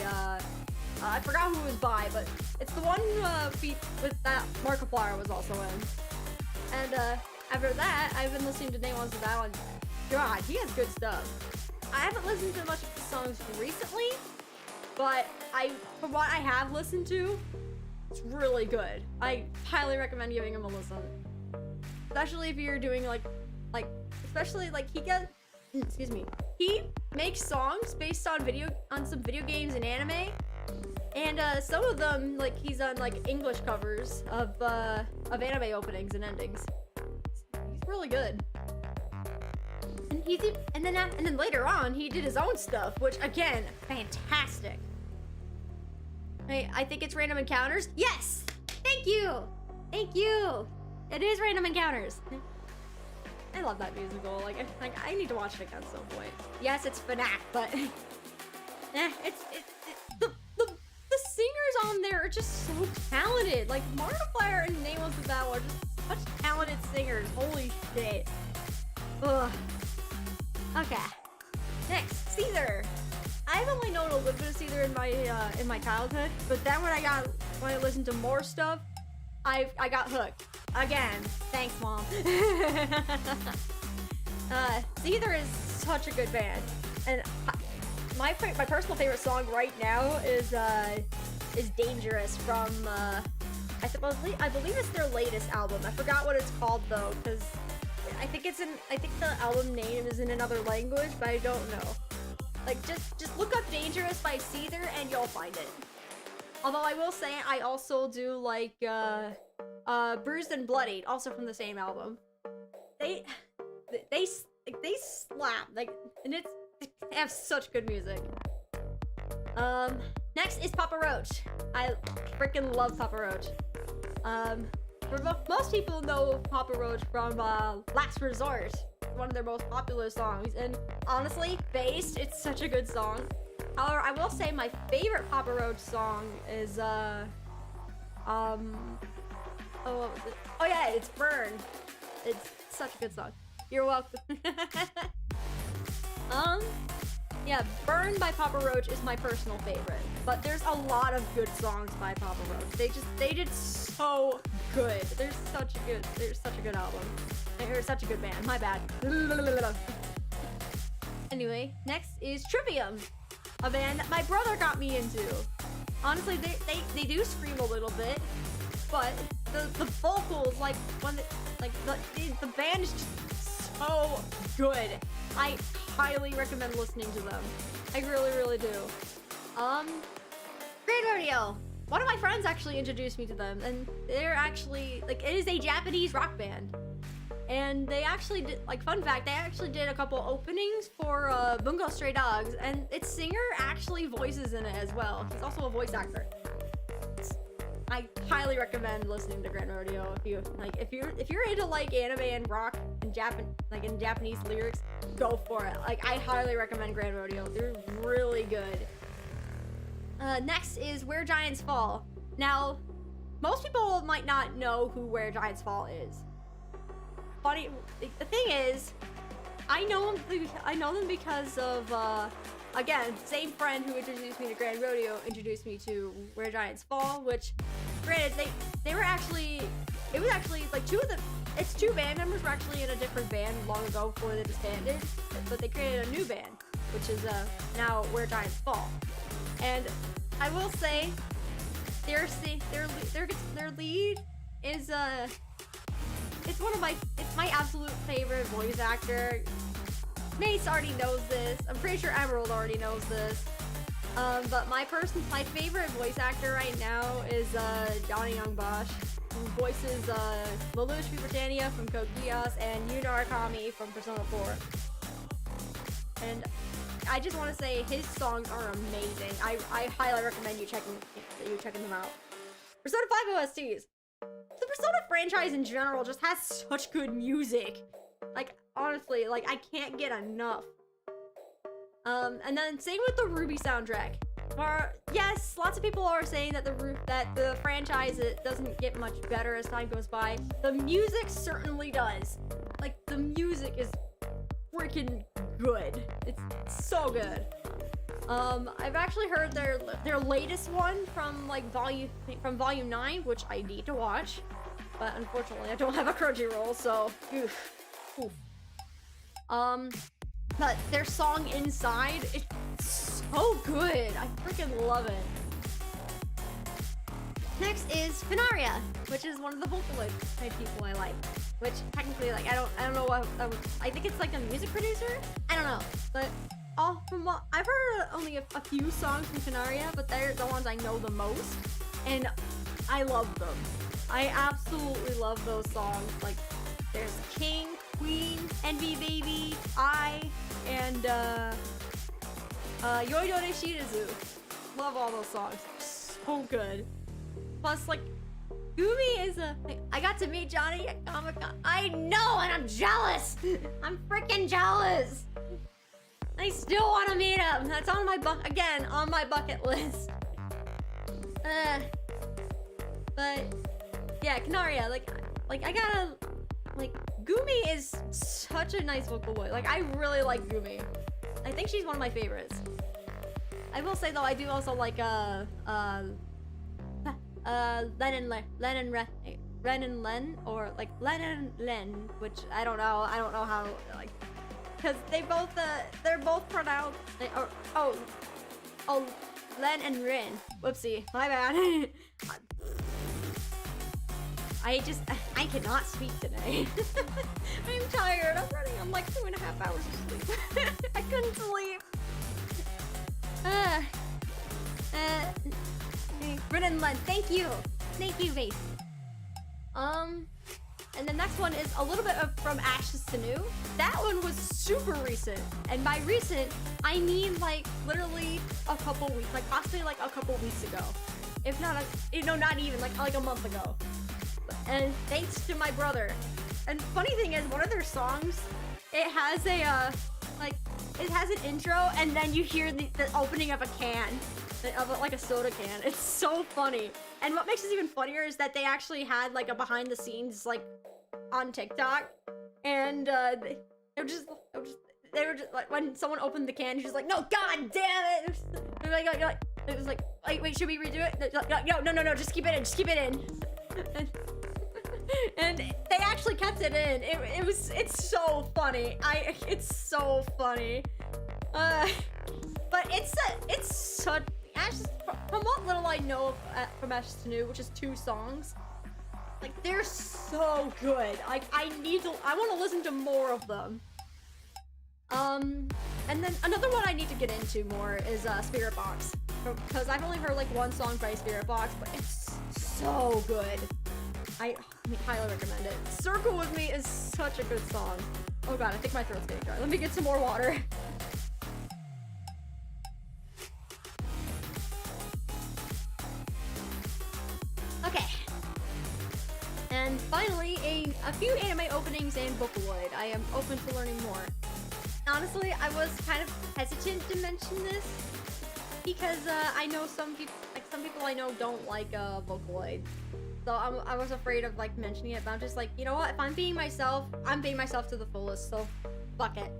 S1: I forgot who it was by, but it's the one with that Markiplier was also in. And, after that, I've been listening to Name Wants to Battle, and God, he has good stuff. I haven't listened to much of the songs recently, but from what I have listened to, it's really good. I highly recommend giving him a listen. Especially if you're doing especially like he makes songs based on some video games and anime. And some of them, like, he's done like English covers of anime openings and endings. He's really good. And then later on, he did his own stuff, which, again, fantastic. I think it's Random Encounters. Yes! Thank you! Thank you! It is Random Encounters. I love that musical. Like I need to watch it at some point. Yes, it's FNAF, but the singers on there are just so talented. Like, Markiplier and Name Wants to Battle are just such talented singers. Holy shit. Ugh. Okay. Next, Caesar. I've only known a little bit of Caesar in my childhood, but then when I listened to more stuff, I got hooked. Again, thanks, Mom. Caesar is such a good band, and my personal favorite song right now is Dangerous from I believe it's their latest album. I forgot what it's called though, because I think the album name is in another language, but I don't know. Like, just look up Dangerous by Caesar and you'll find it. Although I will say I also do like Bruised and Bloodied, also from the same album. They slap, like, and they have such good music. Next is Papa Roach. I freaking love Papa Roach. Most people know Papa Roach from Last Resort, one of their most popular songs, and honestly, Based, it's such a good song. However, I will say my favorite Papa Roach song is what was it? Oh yeah, it's Burn. It's such a good song. You're welcome. Yeah, Burn by Papa Roach is my personal favorite, but there's a lot of good songs by Papa Roach. They did so good. There's such a good album. Or such a good band. My bad. Anyway, next is Trivium, a band that my brother got me into. Honestly, they do scream a little bit, but the vocals, like when the band is just so good. I highly recommend listening to them. I really do. Grand Rodeo. One of my friends actually introduced me to them, and they're actually like, it is a Japanese rock band. And they actually did, like, fun fact, they actually did a couple openings for Bungo Stray Dogs, and its singer actually voices in it as well. He's also a voice actor. I highly recommend listening to Grand Rodeo if you're into like anime and rock and Japanese lyrics, go for it. Like, I highly recommend Grand Rodeo. They're really good. Next is Where Giants Fall. Now, most people might not know who Where Giants Fall is. Funny, the thing is, I know them because of again, same friend who introduced me to Grand Rodeo introduced me to Where Giants Fall, which, granted, they were actually, it was actually like its two band members were actually in a different band long ago before they disbanded, but they created a new band, which is now Where Giants Fall. And I will say, their lead is it's my absolute favorite voice actor. Mace already knows this. I'm pretty sure Emerald already knows this. But my favorite voice actor right now is Johnny Young Bosch, who voices Lelouch V. Britannia from Code Geass and Yuno Arakami from Persona 4. And I just want to say his songs are amazing. I highly recommend you checking them out. Persona 5 OSTs. The Persona franchise in general just has such good music. Like, honestly, like, I can't get enough. And then same with the Ruby soundtrack. Yes, lots of people are saying that the franchise, it doesn't get much better as time goes by. The music certainly does. Like, the music is freaking good. It's so good. I've actually heard their latest one from volume 9, which I need to watch, but unfortunately I don't have a Crunchyroll, so oof. But their song Inside, it's so good. I freaking love it. Next is Finaria, which is one of the Vocaloid type people I like. Which technically, like, I don't know what I think it's like a music producer. I don't know, but I've heard only a few songs from Finaria, but they're the ones I know the most, and I love them. I absolutely love those songs. Like, there's King, Queen, Envy Baby, and Yoidore Shirazu. Love all those songs. So good. Plus, like, Gumi is I got to meet Johnny at Comic-Con. I know, and I'm jealous. I'm freaking jealous. I still want to meet him. That's on my bucket list. But yeah, Canaria, like I gotta, like, Gumi is such a nice vocal voice. Like, I really like Gumi. I think she's one of my favorites. I will say though, I do also like Lennon Len, or like Lennon Len, which I don't know how, like, because they're both pronounced, Len and Rin. Whoopsie, my bad. I cannot speak today. I'm tired. I'm running on like 2.5 hours of sleep. I couldn't sleep. Rin and Len, thank you, Vase. And the next one is a little bit from Ashes to New. That one was super recent, and by recent, I mean like literally a couple weeks, like possibly like a couple weeks ago, if not, not even like a month ago. And thanks to my brother. And funny thing is, one of their songs, it has it has an intro, and then you hear the opening of a can. Like a soda can. It's so funny. And what makes this even funnier is that they actually had like a behind the scenes like on TikTok, and they were just like, when someone opened the can, she's like, no, god damn it! It was like, wait, should we redo it? No, just keep it in, and they actually kept it in. It's so funny. It's so funny. But it's such, from what little I know of, from Ashes to New, which is 2 songs, like, they're so good. Like, I want to listen to more of them. And then another one I need to get into more is Spirit Box, because I've only heard like 1 song by Spirit Box, but it's so good. I highly recommend it. Circle With Me is such a good song. Oh god, I think my throat's getting dry. Let me get some more water. Okay. And finally, a few anime openings and Vocaloid. I am open to learning more. Honestly, I was kind of hesitant to mention this because I know some people I know don't like Vocaloid. So I was afraid of like mentioning it, but I'm just like, you know what? If I'm being myself, I'm being myself to the fullest. So fuck it.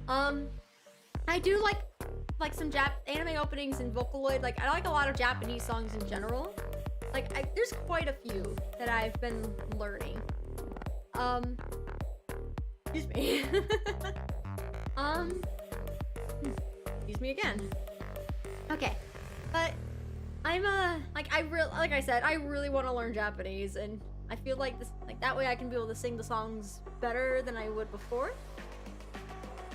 S1: I do like some anime openings and Vocaloid. Like, I like a lot of Japanese songs in general. Like, there's quite a few that I've been learning. Excuse me. Excuse me again. Okay, but I'm like I said, I really want to learn Japanese, and I feel like this, like, that way I can be able to sing the songs better than I would before.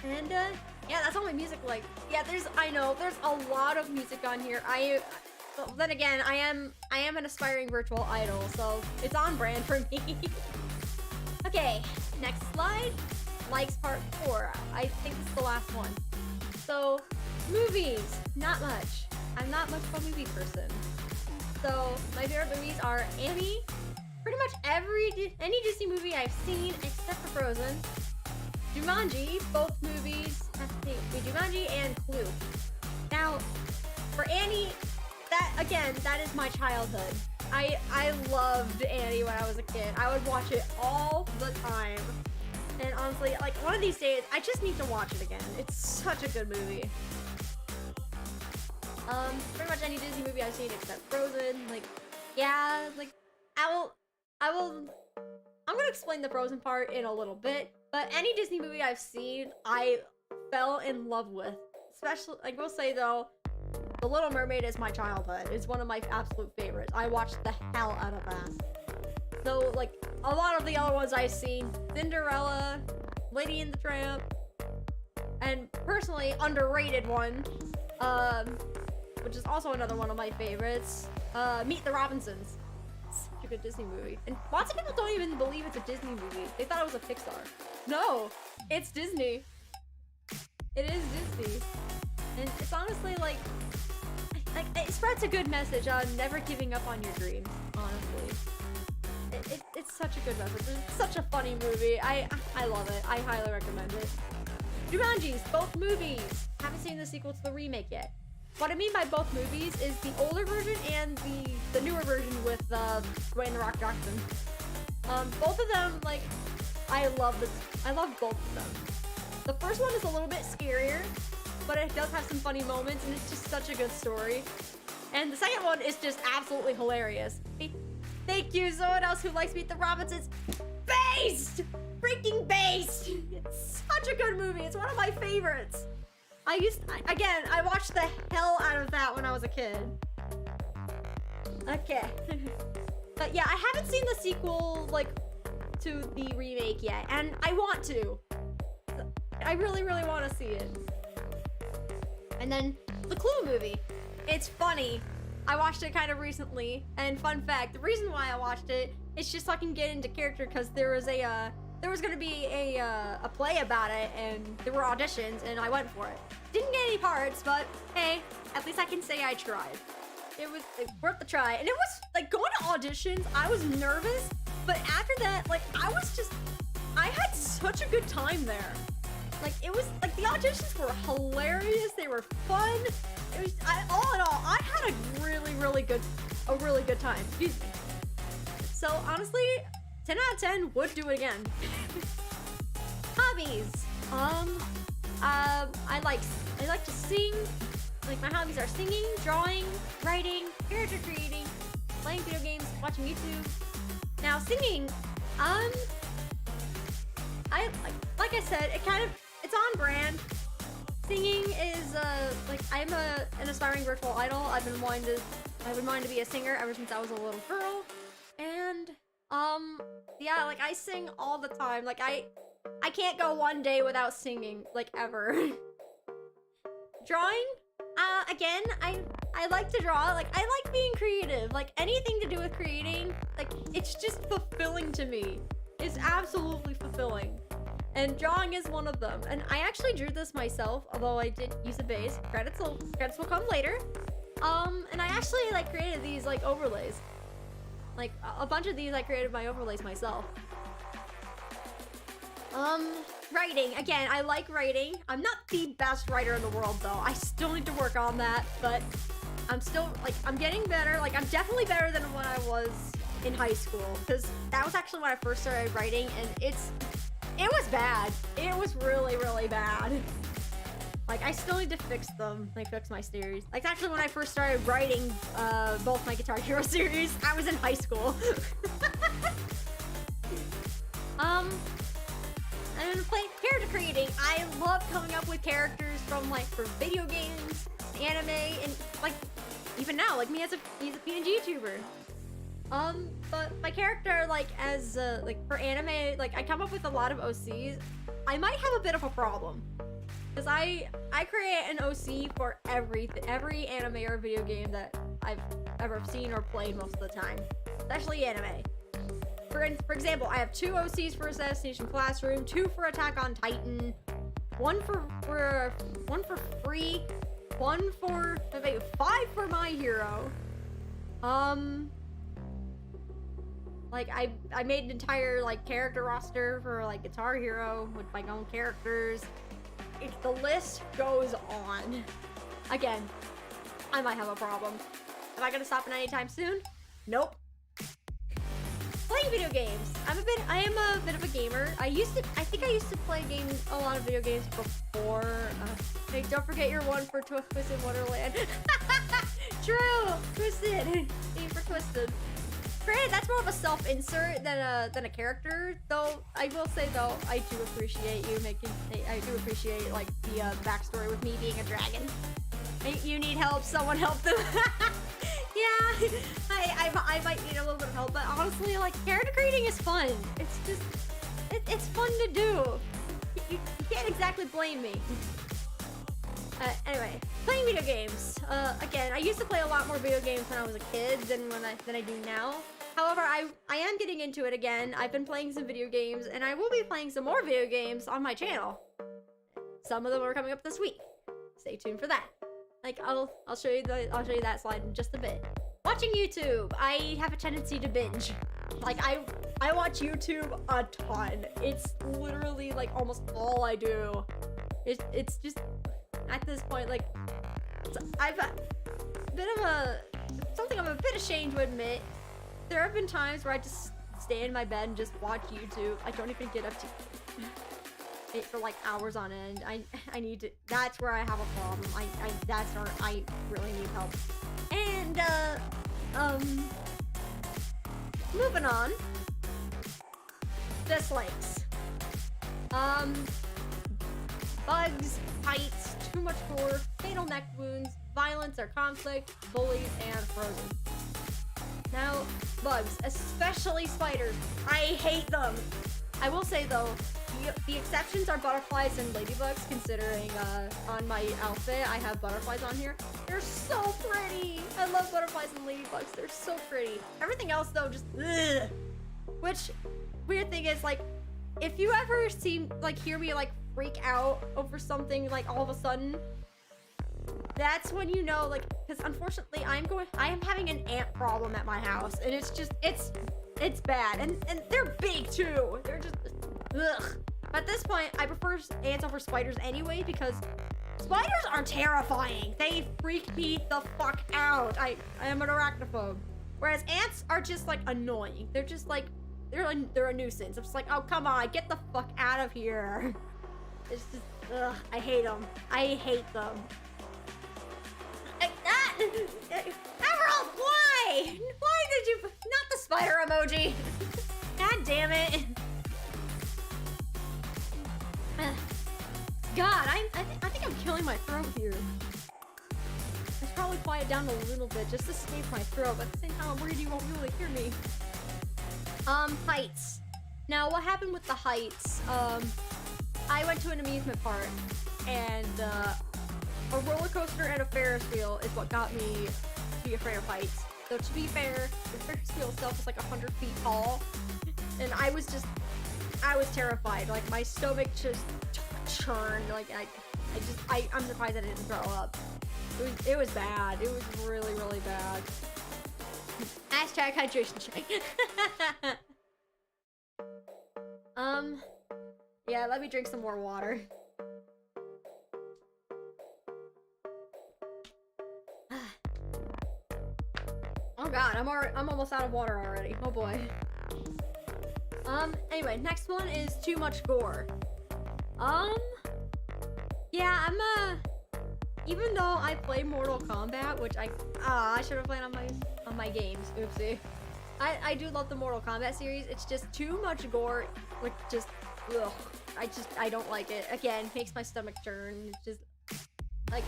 S1: And yeah, that's all my music. Like, yeah, I know there's a lot of music on here. But then again, I am an aspiring virtual idol, so it's on brand for me. Okay, next slide. Likes part 4. I think it's the last one. So, movies, not much. I'm not much of a movie person. So, my favorite movies are Annie, pretty much any Disney movie I've seen except for Frozen, Jumanji, both movies, Jumanji and Clue. Now, for Annie, that is my childhood. I loved Annie when I was a kid. I would watch it all the time. And honestly, like, one of these days, I just need to watch it again. It's such a good movie. Pretty much any Disney movie I've seen except Frozen. Like, yeah, like, I'm gonna explain the Frozen part in a little bit, but any Disney movie I've seen, I fell in love with. Especially, I will say though, The Little Mermaid is my childhood. It's one of my absolute favorites. I watched the hell out of that. So, like, a lot of the other ones I've seen, Cinderella, Lady and the Tramp, and personally, underrated one, which is also another one of my favorites, Meet the Robinsons. Such a good Disney movie. And lots of people don't even believe it's a Disney movie. They thought it was a Pixar. No, it's Disney. It is Disney. And it's honestly like it spreads a good message on never giving up on your dreams, honestly. It's such a good message. It's such a funny movie. I love it. I highly recommend it. Jumanji's, both movies. Haven't seen the sequel to the remake yet. What I mean by both movies is the older version and the newer version with Dwayne "The Rock" Johnson. Both of them, like, I love both of them. The first one is a little bit scarier, but it does have some funny moments, and it's just such a good story. And the second one is just absolutely hilarious. Thank you, someone else who likes Meet the Robinsons. Based! Freaking Based! It's such a good movie. It's one of my favorites. I watched the hell out of that when I was a kid. Okay. But yeah, I haven't seen the sequel, like, to the remake yet, and I want to. I really, really want to see it. And then, the Clue movie. It's funny. I watched it kind of recently, and fun fact, the reason why I watched it is just so I can get into character, because there was gonna be a play about it, and there were auditions, and I went for it. Didn't get any parts, but hey, at least I can say I tried. It was worth the try, and it was, like, going to auditions, I was nervous, but after that, like, I had such a good time there. Like, it was, like, the auditions were hilarious, they were fun. It was, all in all, I had a really good time. Excuse me. So, honestly, 10 out of 10 would do it again. Hobbies. I like to sing. Like, my hobbies are singing, drawing, writing, character creating, playing video games, watching YouTube. Now, singing, like I said, it's on brand. Singing is, like, I'm an aspiring virtual idol. I've been wanting to be a singer ever since I was a little girl. And, yeah, like, I sing all the time. Like, I can't go one day without singing, like, ever. Drawing? Again, I like to draw. Like, I like being creative. Like, anything to do with creating, like, it's just fulfilling to me. It's absolutely fulfilling. And drawing is one of them. And I actually drew this myself, although I did use a base. Credits will come later. And I actually, like, created these, like, overlays. Like, a bunch of these I created my overlays myself. Writing. Again, I like writing. I'm not the best writer in the world, though. I still need to work on that, but I'm still, like, I'm getting better. Like, I'm definitely better than when I was in high school, because that was actually when I first started writing, and it was bad. It was really, really bad. Like, I still need to fix them, like, fix my series. Like, actually, when I first started writing, both my Guitar Hero series, I was in high school. And playing character creating. I love coming up with characters from, like, for video games, anime, and, like, even now, like, me as he's a PNGtuber. But my character, like, as, like, for anime, like, I come up with a lot of OCs. I might have a bit of a problem. Because I create an OC for every anime or video game that I've ever seen or played most of the time. Especially anime. For example, I have 2 OCs for Assassination Classroom, 2 for Attack on Titan, 1 for Free, 1 for 5 for My Hero. Like, I made an entire, like, character roster for, like, Guitar Hero with my own characters. The list goes on. Again, I might have a problem. Am I gonna stop it anytime soon? Nope. Playing video games. I am a bit of a gamer. I think I used to play a lot of video games before. Hey, don't forget your one for Twisted Wonderland. True! Twisted! Aim for Twisted. Granted, that's more of a self-insert than a character, though. I will say, though, I do appreciate you I do appreciate, like, the backstory with me being a dragon. You need help, someone help them. Yeah, I might need a little bit of help, but honestly, like, character creating is fun. It's just, it's fun to do. You can't exactly blame me. Anyway, playing video games. Again, I used to play a lot more video games when I was a kid than I do now. However, I am getting into it again. I've been playing some video games, and I will be playing some more video games on my channel. Some of them are coming up this week. Stay tuned for that. Like, I'll show you that slide in just a bit. Watching YouTube. I have a tendency to binge. Like, I watch YouTube a ton. It's literally, like, almost all I do. It's just, at this point, like, I've a bit of something I'm a bit ashamed to admit. There have been times where I just stay in my bed and just watch YouTube. I don't even get up to it for, like, hours on end. I need to, that's where I have a problem. That's where I really need help. And, moving on. Dislikes. Bugs, fights, too much gore, fatal neck wounds, violence or conflict, bullies, and frozen. Now, bugs, especially spiders. I hate them. I will say, though, the exceptions are butterflies and ladybugs, considering on my outfit I have butterflies on here. They're so pretty. I love butterflies and ladybugs. They're so pretty. Everything else, though, just ugh. Which, weird thing is, like, if you ever hear me, like, freak out over something, like, all of a sudden, that's when you know, like, because unfortunately I am having an ant problem at my house, and it's just, it's bad, and they're big too. They're just, ugh. At this point, I prefer ants over spiders anyway, because spiders are terrifying. They freak me the fuck out. I am an arachnophobe. Whereas ants are just, like, annoying. They're just, like, they're a nuisance. I'm just like, oh, come on, get the fuck out of here. It's just, ugh, I hate them. I hate them. Emerald, why? Why did you, not the spider emoji. God damn it. God, I think I'm killing my throat here. I should probably quiet down a little bit just to save my throat, but at the same time, I'm worried you won't really hear me. Heights. Now, what happened with the heights? I went to an amusement park, and a roller coaster and a Ferris wheel is what got me to be afraid of heights. So to be fair, the Ferris wheel itself is like 100 feet tall, and I was terrified. Like, my stomach just churned. Like, I'm surprised I didn't throw up. It was bad. It was really, really bad. Hashtag hydration check. Yeah, let me drink some more water. Oh god, I'm almost out of water already. Oh boy. Anyway, next one is too much gore. Yeah, even though I play Mortal Kombat, which I should have played on my games. Oopsie. I do love the Mortal Kombat series. It's just too much gore, like just ugh. I don't like it. Again, makes my stomach churn. It's just like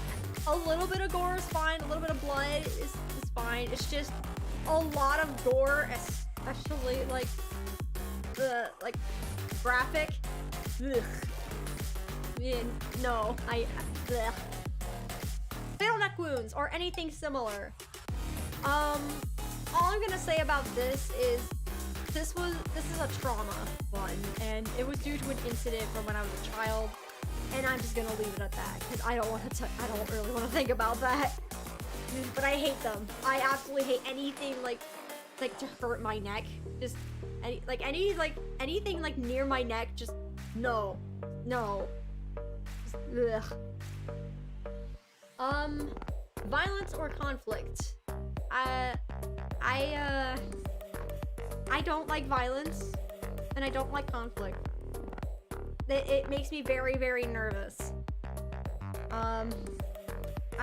S1: a little bit of gore is fine, a little bit of blood is fine. It's just a lot of gore, especially like graphic. Ugh. Yeah, no, ugh. Fatal neck wounds or anything similar. All I'm gonna say about this is this is a trauma one, and it was due to an incident from when I was a child, and I'm just gonna leave it at that because I don't really want to think about that. But I hate them. I absolutely hate anything like to hurt my neck. Just anything like near my neck. Just no. Just, ugh. Violence or conflict. I don't like violence, and I don't like conflict. It makes me very, very nervous. I'm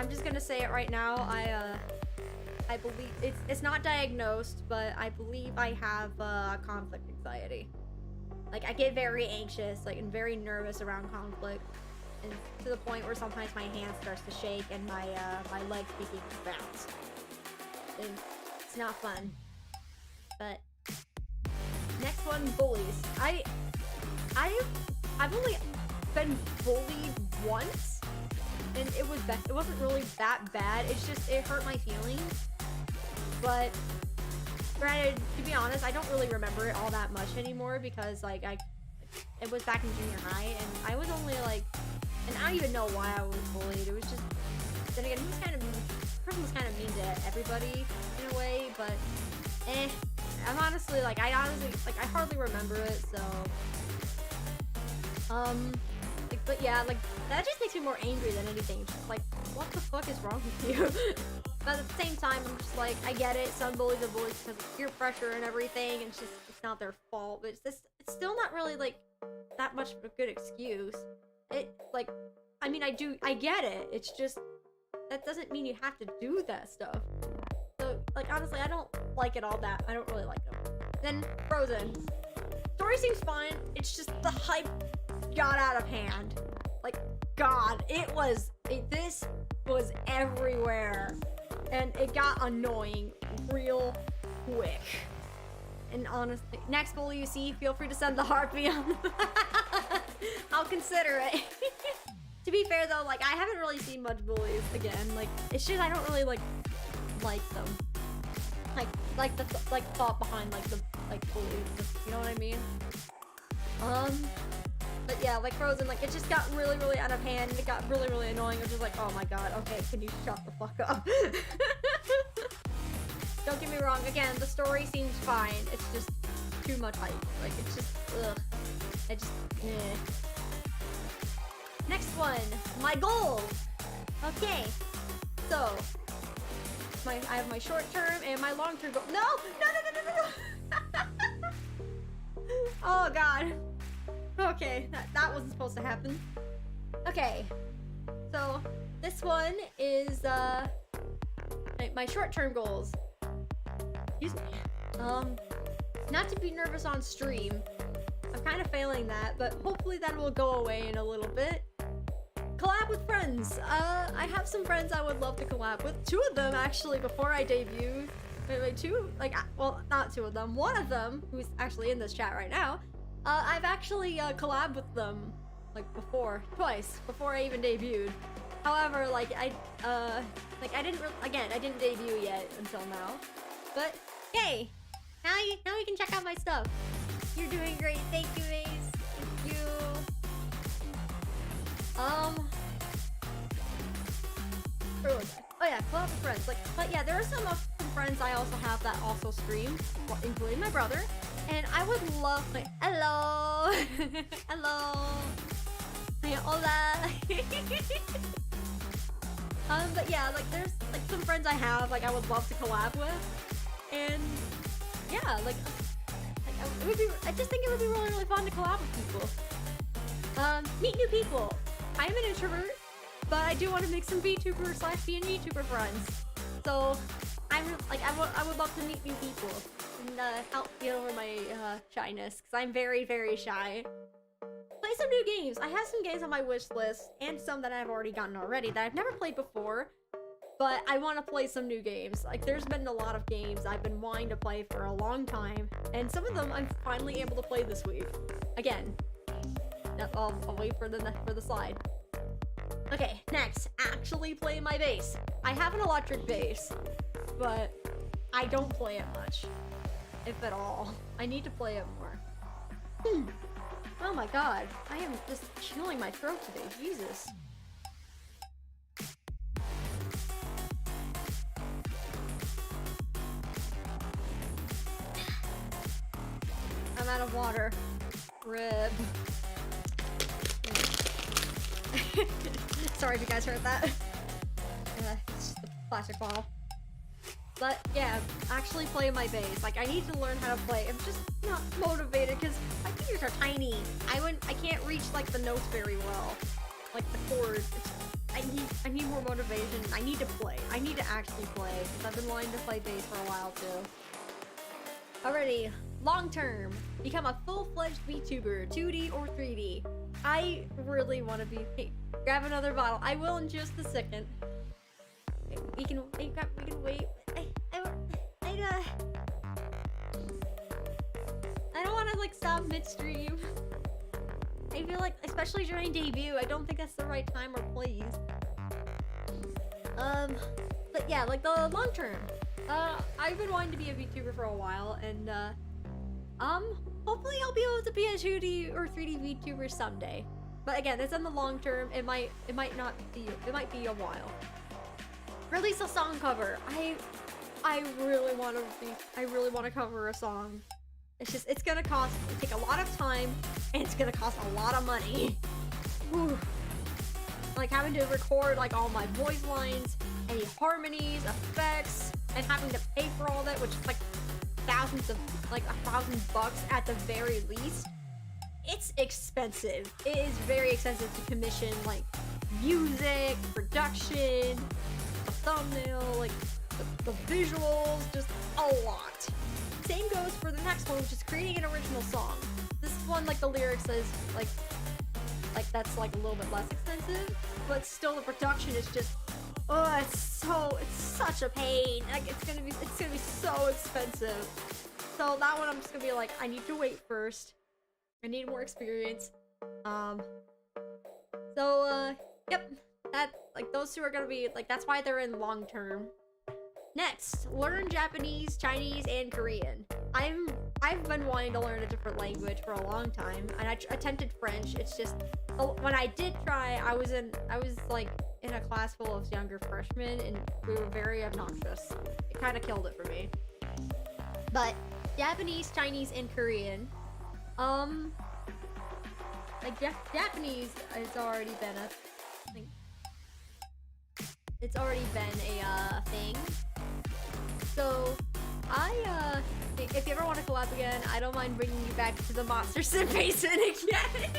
S1: just gonna say it right now. I believe it's not diagnosed, but I believe I have conflict anxiety. Like, I get very anxious, like, and very nervous around conflict, and to the point where sometimes my hand starts to shake and my legs begin to bounce. And it's not fun. But next one, bullies. I've only been bullied once, and it wasn't really that bad. It's just it hurt my feelings. But granted, to be honest, I don't really remember it all that much anymore because like it was back in junior high, and I was only like, and I don't even know why I was bullied. It was just, then again, the person was kind of mean to everybody in a way, but I'm honestly I hardly remember it, so but yeah, like, that just makes me more angry than anything. Just like, what the fuck is wrong with you? But at the same time, I'm just like, I get it, some bullies are bullies because of peer pressure and everything, and it's not their fault, but it's still not really like that much of a good excuse. I mean, I get it, it's just, that doesn't mean you have to do that stuff. So, like, honestly, I don't like it all that. I don't really like them. Then, Frozen. Story seems fine, it's just the hype got out of hand. Like, God, this was everywhere. And it got annoying real quick. And honestly, next bully you see, feel free to send the heart beyond. I'll consider it. To be fair though, like, I haven't really seen much bullies again. Like, it's just I don't really like them. Like the thought behind like the bullies. You know what I mean? But yeah, like Frozen, like, it just got really, really out of hand. It got really, really annoying. It was just like, oh my god, okay, can you shut the fuck up? Don't get me wrong, again, the story seems fine. It's just too much hype. Like, it's just, ugh. Next one, my goals. Okay, so I have my short term and my long term goal. No. Oh god. Okay, that wasn't supposed to happen. Okay, so this one is my short-term goals. Excuse me. Not to be nervous on stream. I'm kind of failing that, but hopefully that will go away in a little bit. Collab with friends. I have some friends I would love to collab with. 2 of them actually before I debut. Wait, 2? Like, well, not 2 of them. 1 of them, who's actually in this chat right now, I've actually collabed with them like before, twice before I even debuted. However, like I didn't debut yet until now. But yay! Now you can check out my stuff. You're doing great. Thank you, Ace. Thank you. Where was I? Oh yeah, collab with friends. But yeah, there are some friends I also have that also stream, including my brother. And I would love, like, hello, hello, hola. But yeah, like there's like some friends I have, like I would love to collab with, and yeah, like it would be. I just think it would be really, really fun to collab with people. Meet new people. I am an introvert, but I do want to make some VTuber / PNGtuber friends. So I would love to meet new people and help get over my shyness, because I'm very, very shy. Play some new games. I have some games on my wish list, and some that I've already gotten already that I've never played before, but I want to play some new games. Like, there's been a lot of games I've been wanting to play for a long time, and some of them I'm finally able to play this week. Again, I'll wait for the slide. Okay, next, actually play my bass. I have an electric bass, but I don't play it much, if at all. I need to play it more. Oh my god, I am just killing my throat today, Jesus. I'm out of water. Rib. Sorry if you guys heard that. It's just a plastic bottle. But yeah, actually play my bass. Like, I need to learn how to play. I'm just not motivated because my fingers are tiny. I can't reach like the notes very well, like the chords. I need more motivation. I need to play. I need to actually play, because I've been wanting to play bass for a while too. Alrighty, long term, become a full-fledged VTuber, 2D or 3D. I really want to be. Hey, grab another bottle. I will in just a second. We can wait. I don't want to like stop midstream. I feel like, especially during debut, I don't think that's the right time or place. But yeah, like the long term. I've been wanting to be a VTuber for a while, and hopefully I'll be able to be a 2D or 3D VTuber someday. But again, it's in the long term. It might not be. It might be a while. Release a song cover. I really want to cover a song. It's gonna take a lot of time, and it's gonna cost a lot of money. Whew. Like having to record like all my voice lines, any harmonies, effects, and having to pay for all that, which is like $1,000 at the very least. It's expensive. It is very expensive to commission like music, production, a thumbnail, like the visuals, just a lot. Same goes for the next one, which is creating an original song. This one, like the lyrics is like that's like a little bit less expensive, but still the production is just, oh, it's such a pain. Like it's gonna be so expensive. So that one I'm just gonna be like, I need to wait first. I need more experience. Yep. That, like, those two are gonna be like, that's why they're in long term. Next, learn Japanese, Chinese, and Korean. I've been wanting to learn a different language for a long time, and I attempted French. It's just, when I did try, I was like in a class full of younger freshmen, and we were very obnoxious. It kind of killed it for me. But Japanese, Chinese, and Korean. Like Japanese, it's already been a thing. So If you ever want to collab again, I don't mind bringing you back to the Monster Sim basement again.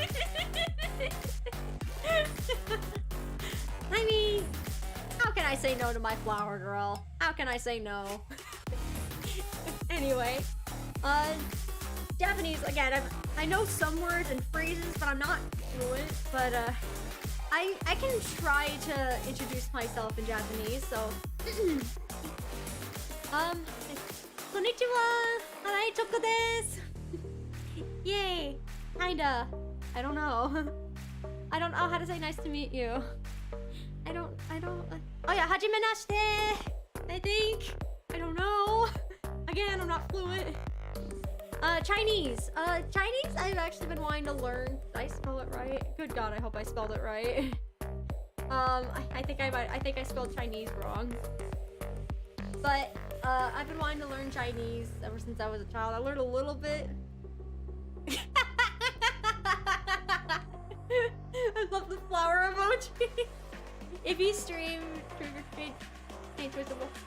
S1: I mean, how can I say no to my flower girl? How can I say no? Anyway, Japanese, again, I know some words and phrases, but I'm not fluent, but, I can try to introduce myself in Japanese, so... Konnichiwa! Hanae Chouka desu! Yay! Kinda. I don't know. I don't know how to say nice to meet you. I don't... Oh yeah, hajimenashite! I think. I don't know. Again, I'm not fluent. Chinese. Chinese, I've actually been wanting to learn. Did I spell it right? Good God, I hope I spelled it right. I think I spelled Chinese wrong. But, I've been wanting to learn Chinese ever since I was a child. I learned a little bit. I love the flower emoji. If you stream Trick or Treat,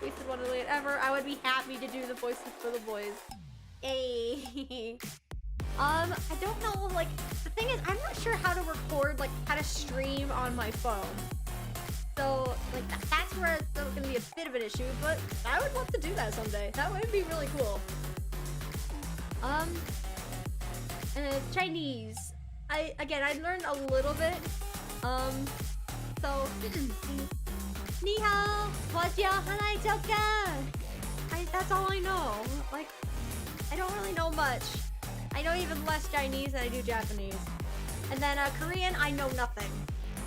S1: Wasted Wonderland ever, I would be happy to do the voices for the boys. Yay. I don't know, like, the thing is, I'm not sure how to record, like, how to stream on my phone. So, like, that's where it's gonna be a bit of an issue, but I would love to do that someday. That would be really cool. Chinese. I learned a little bit. So, Ni hao, what's your Hanae Chouka? That's all I know. Like, I don't really know much. I know even less Chinese than I do Japanese. And then Korean, I know nothing.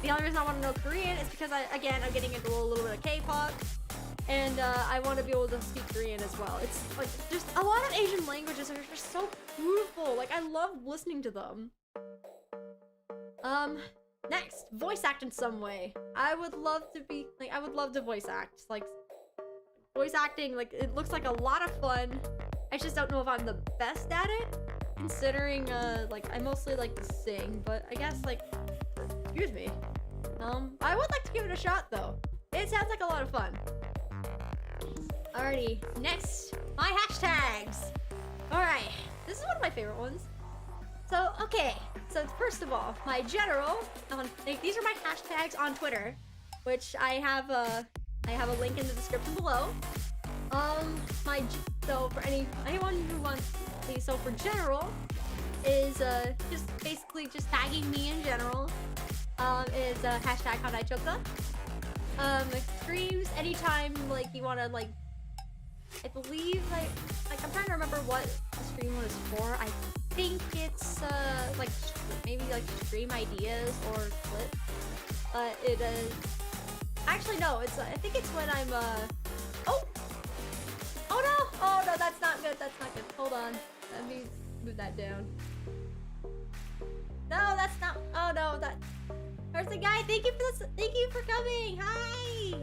S1: The only reason I want to know Korean is because I'm getting into a little bit of K-pop, and I want to be able to speak Korean as well. It's like just a lot of Asian languages are just so beautiful. Like I love listening to them. Next, voice act in some way. I would love to voice act. Like voice acting, like it looks like a lot of fun. I just don't know if I'm the best at it, considering like I mostly like to sing, but I guess like. Excuse me. I would like to give it a shot though. It sounds like a lot of fun. Alrighty, next, my hashtags. Alright, this is one of my favorite ones. So, okay, so first of all, my general, these are my hashtags on Twitter, which I have a link in the description below. So for anyone who wants these, so for general, is just basically just tagging me in general. Is hashtag Hanae Chouka. Streams anytime like you wanna like I believe like I'm trying to remember what the stream was for. I think it's like maybe like stream ideas or clips. But it is actually no, it's I think it's when I'm oh no, that's not good, hold on, let me move that down. No, that's not, oh no, that there's a guy. Thank you for coming. Hi.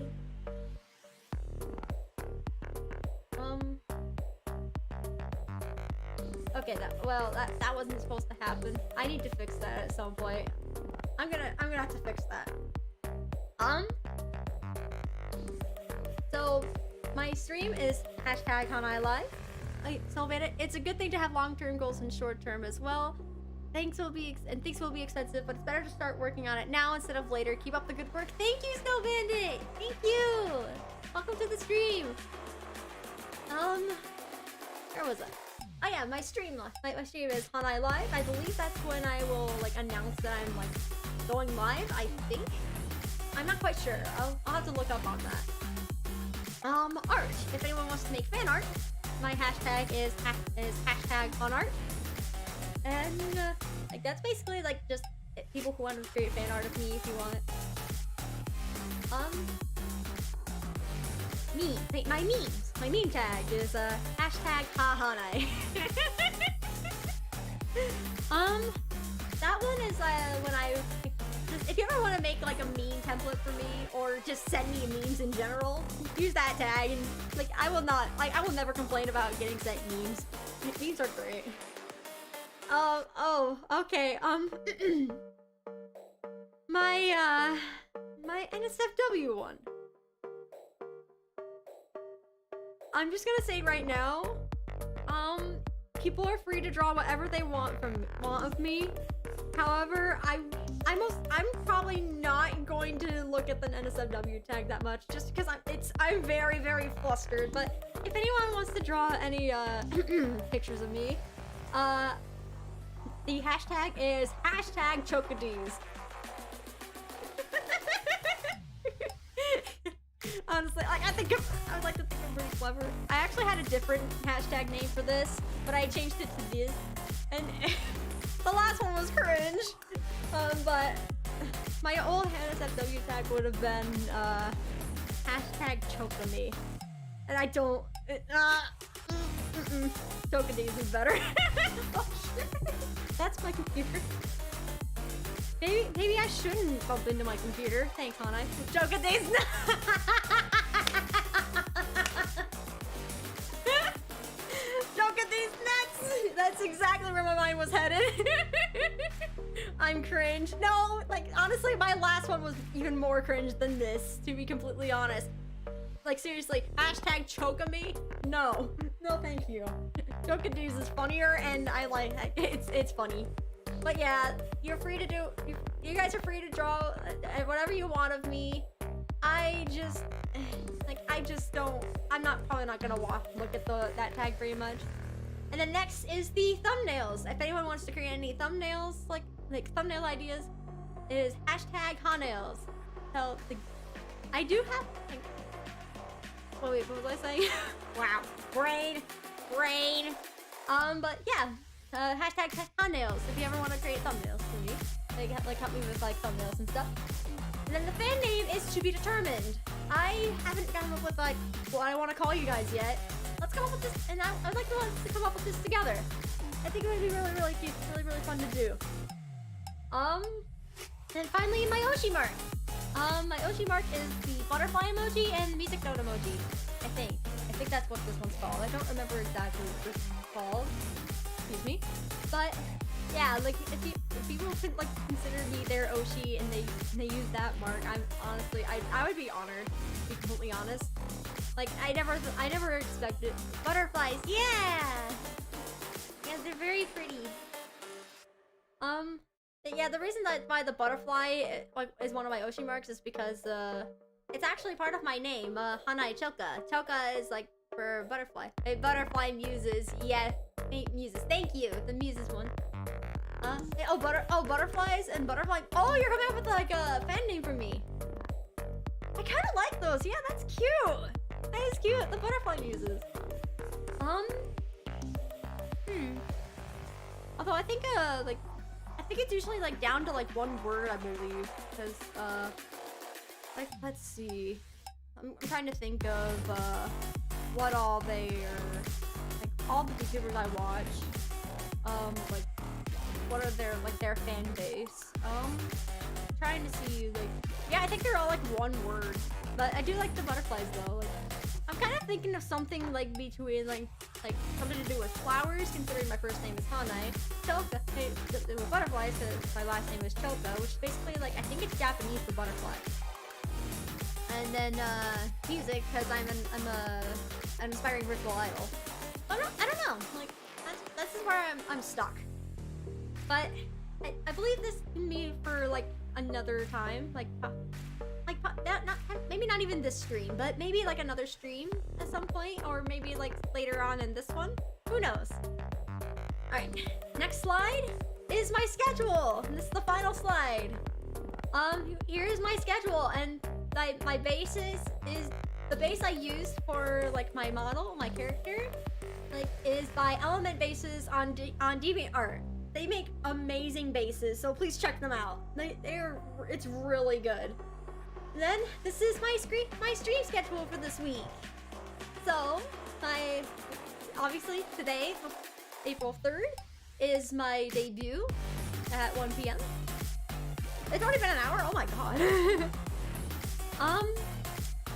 S1: Okay, that wasn't supposed to happen. I need to fix that at some point. I'm gonna have to fix that. So my stream is hashtag Hanae Live. It's a good thing to have long-term goals and short-term as well. Things will be expensive, but it's better to start working on it now instead of later. Keep up the good work. Thank you, Snow Bandit. Thank you. Welcome to the stream. Where was I? Oh yeah, my stream. My stream is Hanae Live. I believe that's when I will like announce that I'm like going live. I think. I'm not quite sure. I'll have to look up on that. Art. If anyone wants to make fan art, my hashtag is hashtag onart. And like that's basically like just people who want to create fan art of me if you want. My memes. My meme tag is hashtag HaHanae. That one is when if you ever want to make like a meme template for me or just send me memes in general, use that tag and like I will never complain about getting sent memes. Memes are great. Oh, okay, my NSFW one. I'm just gonna say right now, people are free to draw whatever they want of me. However, I'm probably not going to look at the NSFW tag that much, just because I'm very, very flustered. But if anyone wants to draw any pictures of me, the hashtag is #Chokadies. Honestly, like I would like to think I'm pretty clever. I actually had a different hashtag name for this, but I changed it to this, and the last one was cringe. But my old NSFW tag would have been #Chokame, and I don't. Chokadies is better. Oh, shit. That's my computer. Maybe I shouldn't bump into my computer. Thanks, Hanae. Chokadies. Chokadies nuts. That's exactly where my mind was headed. I'm cringe. No, like honestly, my last one was even more cringe than this. To be completely honest. Like seriously, #Chokame? No, no, thank you. Chokadies is funnier, and I like it's funny. But yeah, you're free to do. You guys are free to draw whatever you want of me. I just don't. I'm probably not gonna look at that tag very much. And then next is the thumbnails. If anyone wants to create any thumbnails, like thumbnail ideas, it is #Hanails. So I do have. Oh wait, what was I saying? Wow, brain. But yeah, #Hanails. If you ever want to create thumbnails for me, like help me with like thumbnails and stuff. And then the fan name is to be determined. I haven't come up with like what I want to call you guys yet. Let's come up with this, and I'd like to come up with this together. I think it would be really, really cute, really fun to do. And finally, my Oshi Mark. My Oshi Mark is the butterfly emoji and the music note emoji. I think that's what this one's called. I don't remember exactly what this is called. Excuse me. But yeah, like if people could like consider me their Oshi and they use that mark, I would be honored. To be completely honest. Like I never expected butterflies. Yeah, they're very pretty. Yeah, the reason that why the butterfly is one of my Oshi marks is because it's actually part of my name, Hanae Chouka. Chouka is like for butterfly. Hey, butterfly muses. Yeah, muses. Thank you, the muses one. Butterflies and butterfly. Oh, you're coming up with like a fan name for me. I kind of like those. Yeah, that's cute. That is cute. The butterfly muses. Although I think it's usually like down to like one word, I believe, because like let's see. I'm trying to think of what all they are, like all the VTubers I watch. Like what are their fan base? Trying to see like yeah, I think they're all like one word, but I do like the butterflies though. Like, I'm kind of thinking of something like between like something to do with flowers, considering my first name is Hanae. Chouka, with butterflies, because my last name is Chouka, which is basically like I think it's Japanese for butterfly. And then music, because I'm an aspiring virtual idol. I don't know. Like this is where I'm stuck. But I believe this can be for like another time, maybe not even this stream, but maybe like another stream at some point, or maybe like later on in this one. Who knows? All right, next slide is my schedule. And this is the final slide. Here's my schedule, and my basis is the base I used for like my model, my character, like is by Element Bases on DeviantArt. They make amazing bases, so please check them out. It's really good. Then this is my stream schedule for this week. So obviously today, April 3rd, is my debut at 1 p.m. It's already been an hour. Oh my god.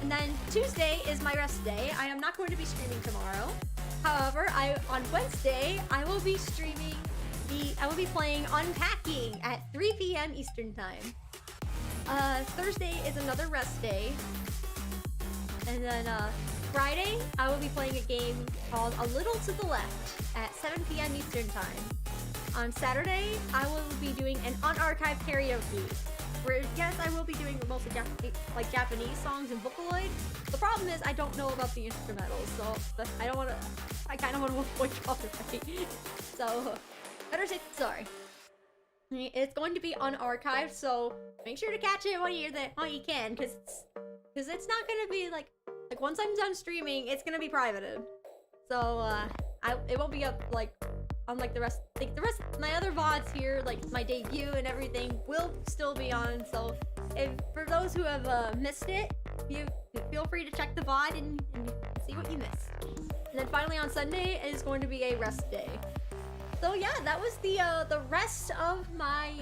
S1: And then Tuesday is my rest day. I am not going to be streaming tomorrow. However, on Wednesday I will be streaming. I will be playing Unpacking at 3 p.m. Eastern Time. Thursday is another rest day. And then Friday, I will be playing a game called A Little to the Left at 7 p.m. Eastern Time. On Saturday, I will be doing an unarchived karaoke, where yes, I will be doing mostly Japanese songs and Vocaloid. The problem is I don't know about the instrumentals, so I don't want to. I kind of want to avoid copyright. So better say sorry. It's going to be unarchived, so make sure to catch it while you can, because it's not gonna be like once I'm done streaming, it's gonna be privated. So it won't be up like unlike the rest. Like the rest, my other VODs here, like my debut and everything, will still be on. So for those who have missed it, you feel free to check the VOD and see what you missed. And then finally on Sunday is going to be a rest day. So yeah, that was the rest of my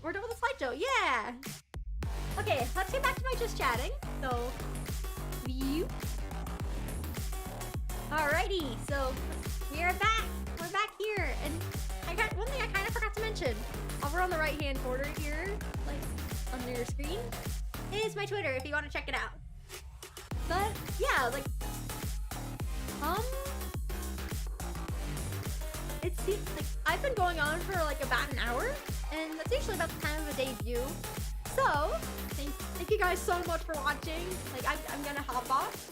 S1: we're done with the slideshow. Yeah. Okay, let's get back to my just chatting. So view. Alrighty, so we're back. We're back here, and one thing I kind of forgot to mention. Over on the right-hand corner here, like on your screen, is my Twitter if you want to check it out. But yeah, like it seems like I've been going on for like about an hour, and that's usually about the time of the debut. So thank you guys so much for watching. Like I'm gonna hop off,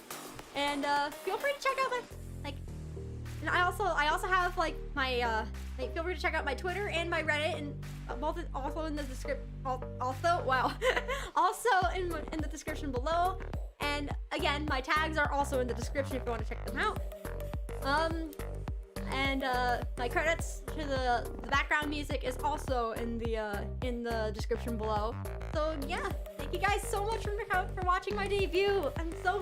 S1: and feel free to check out and I also have like my feel free to check out my Twitter and my Reddit, and both also in the description. Also in the description below. And again, my tags are also in the description if you want to check them out. My credits to the background music is also in the description below. So yeah, thank you guys so much for watching my debut. I'm so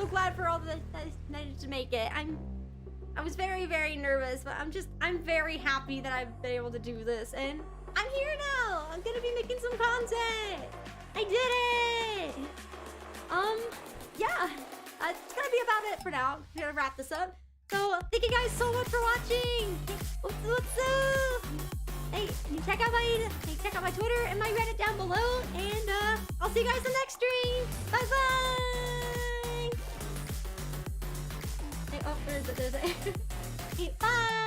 S1: glad for all that I managed to make it. I was very, very nervous, but I'm very happy that I've been able to do this, and I'm here now. I'm gonna be making some content. I did it. Yeah, it's gonna be about it for now. I'm gonna wrap this up. So thank you guys so much for watching. What's up? Hey, check out my Twitter and my Reddit down below, and I'll see you guys in the next stream. Bye bye. Hey, oh, where is it? There's it. Hey, bye.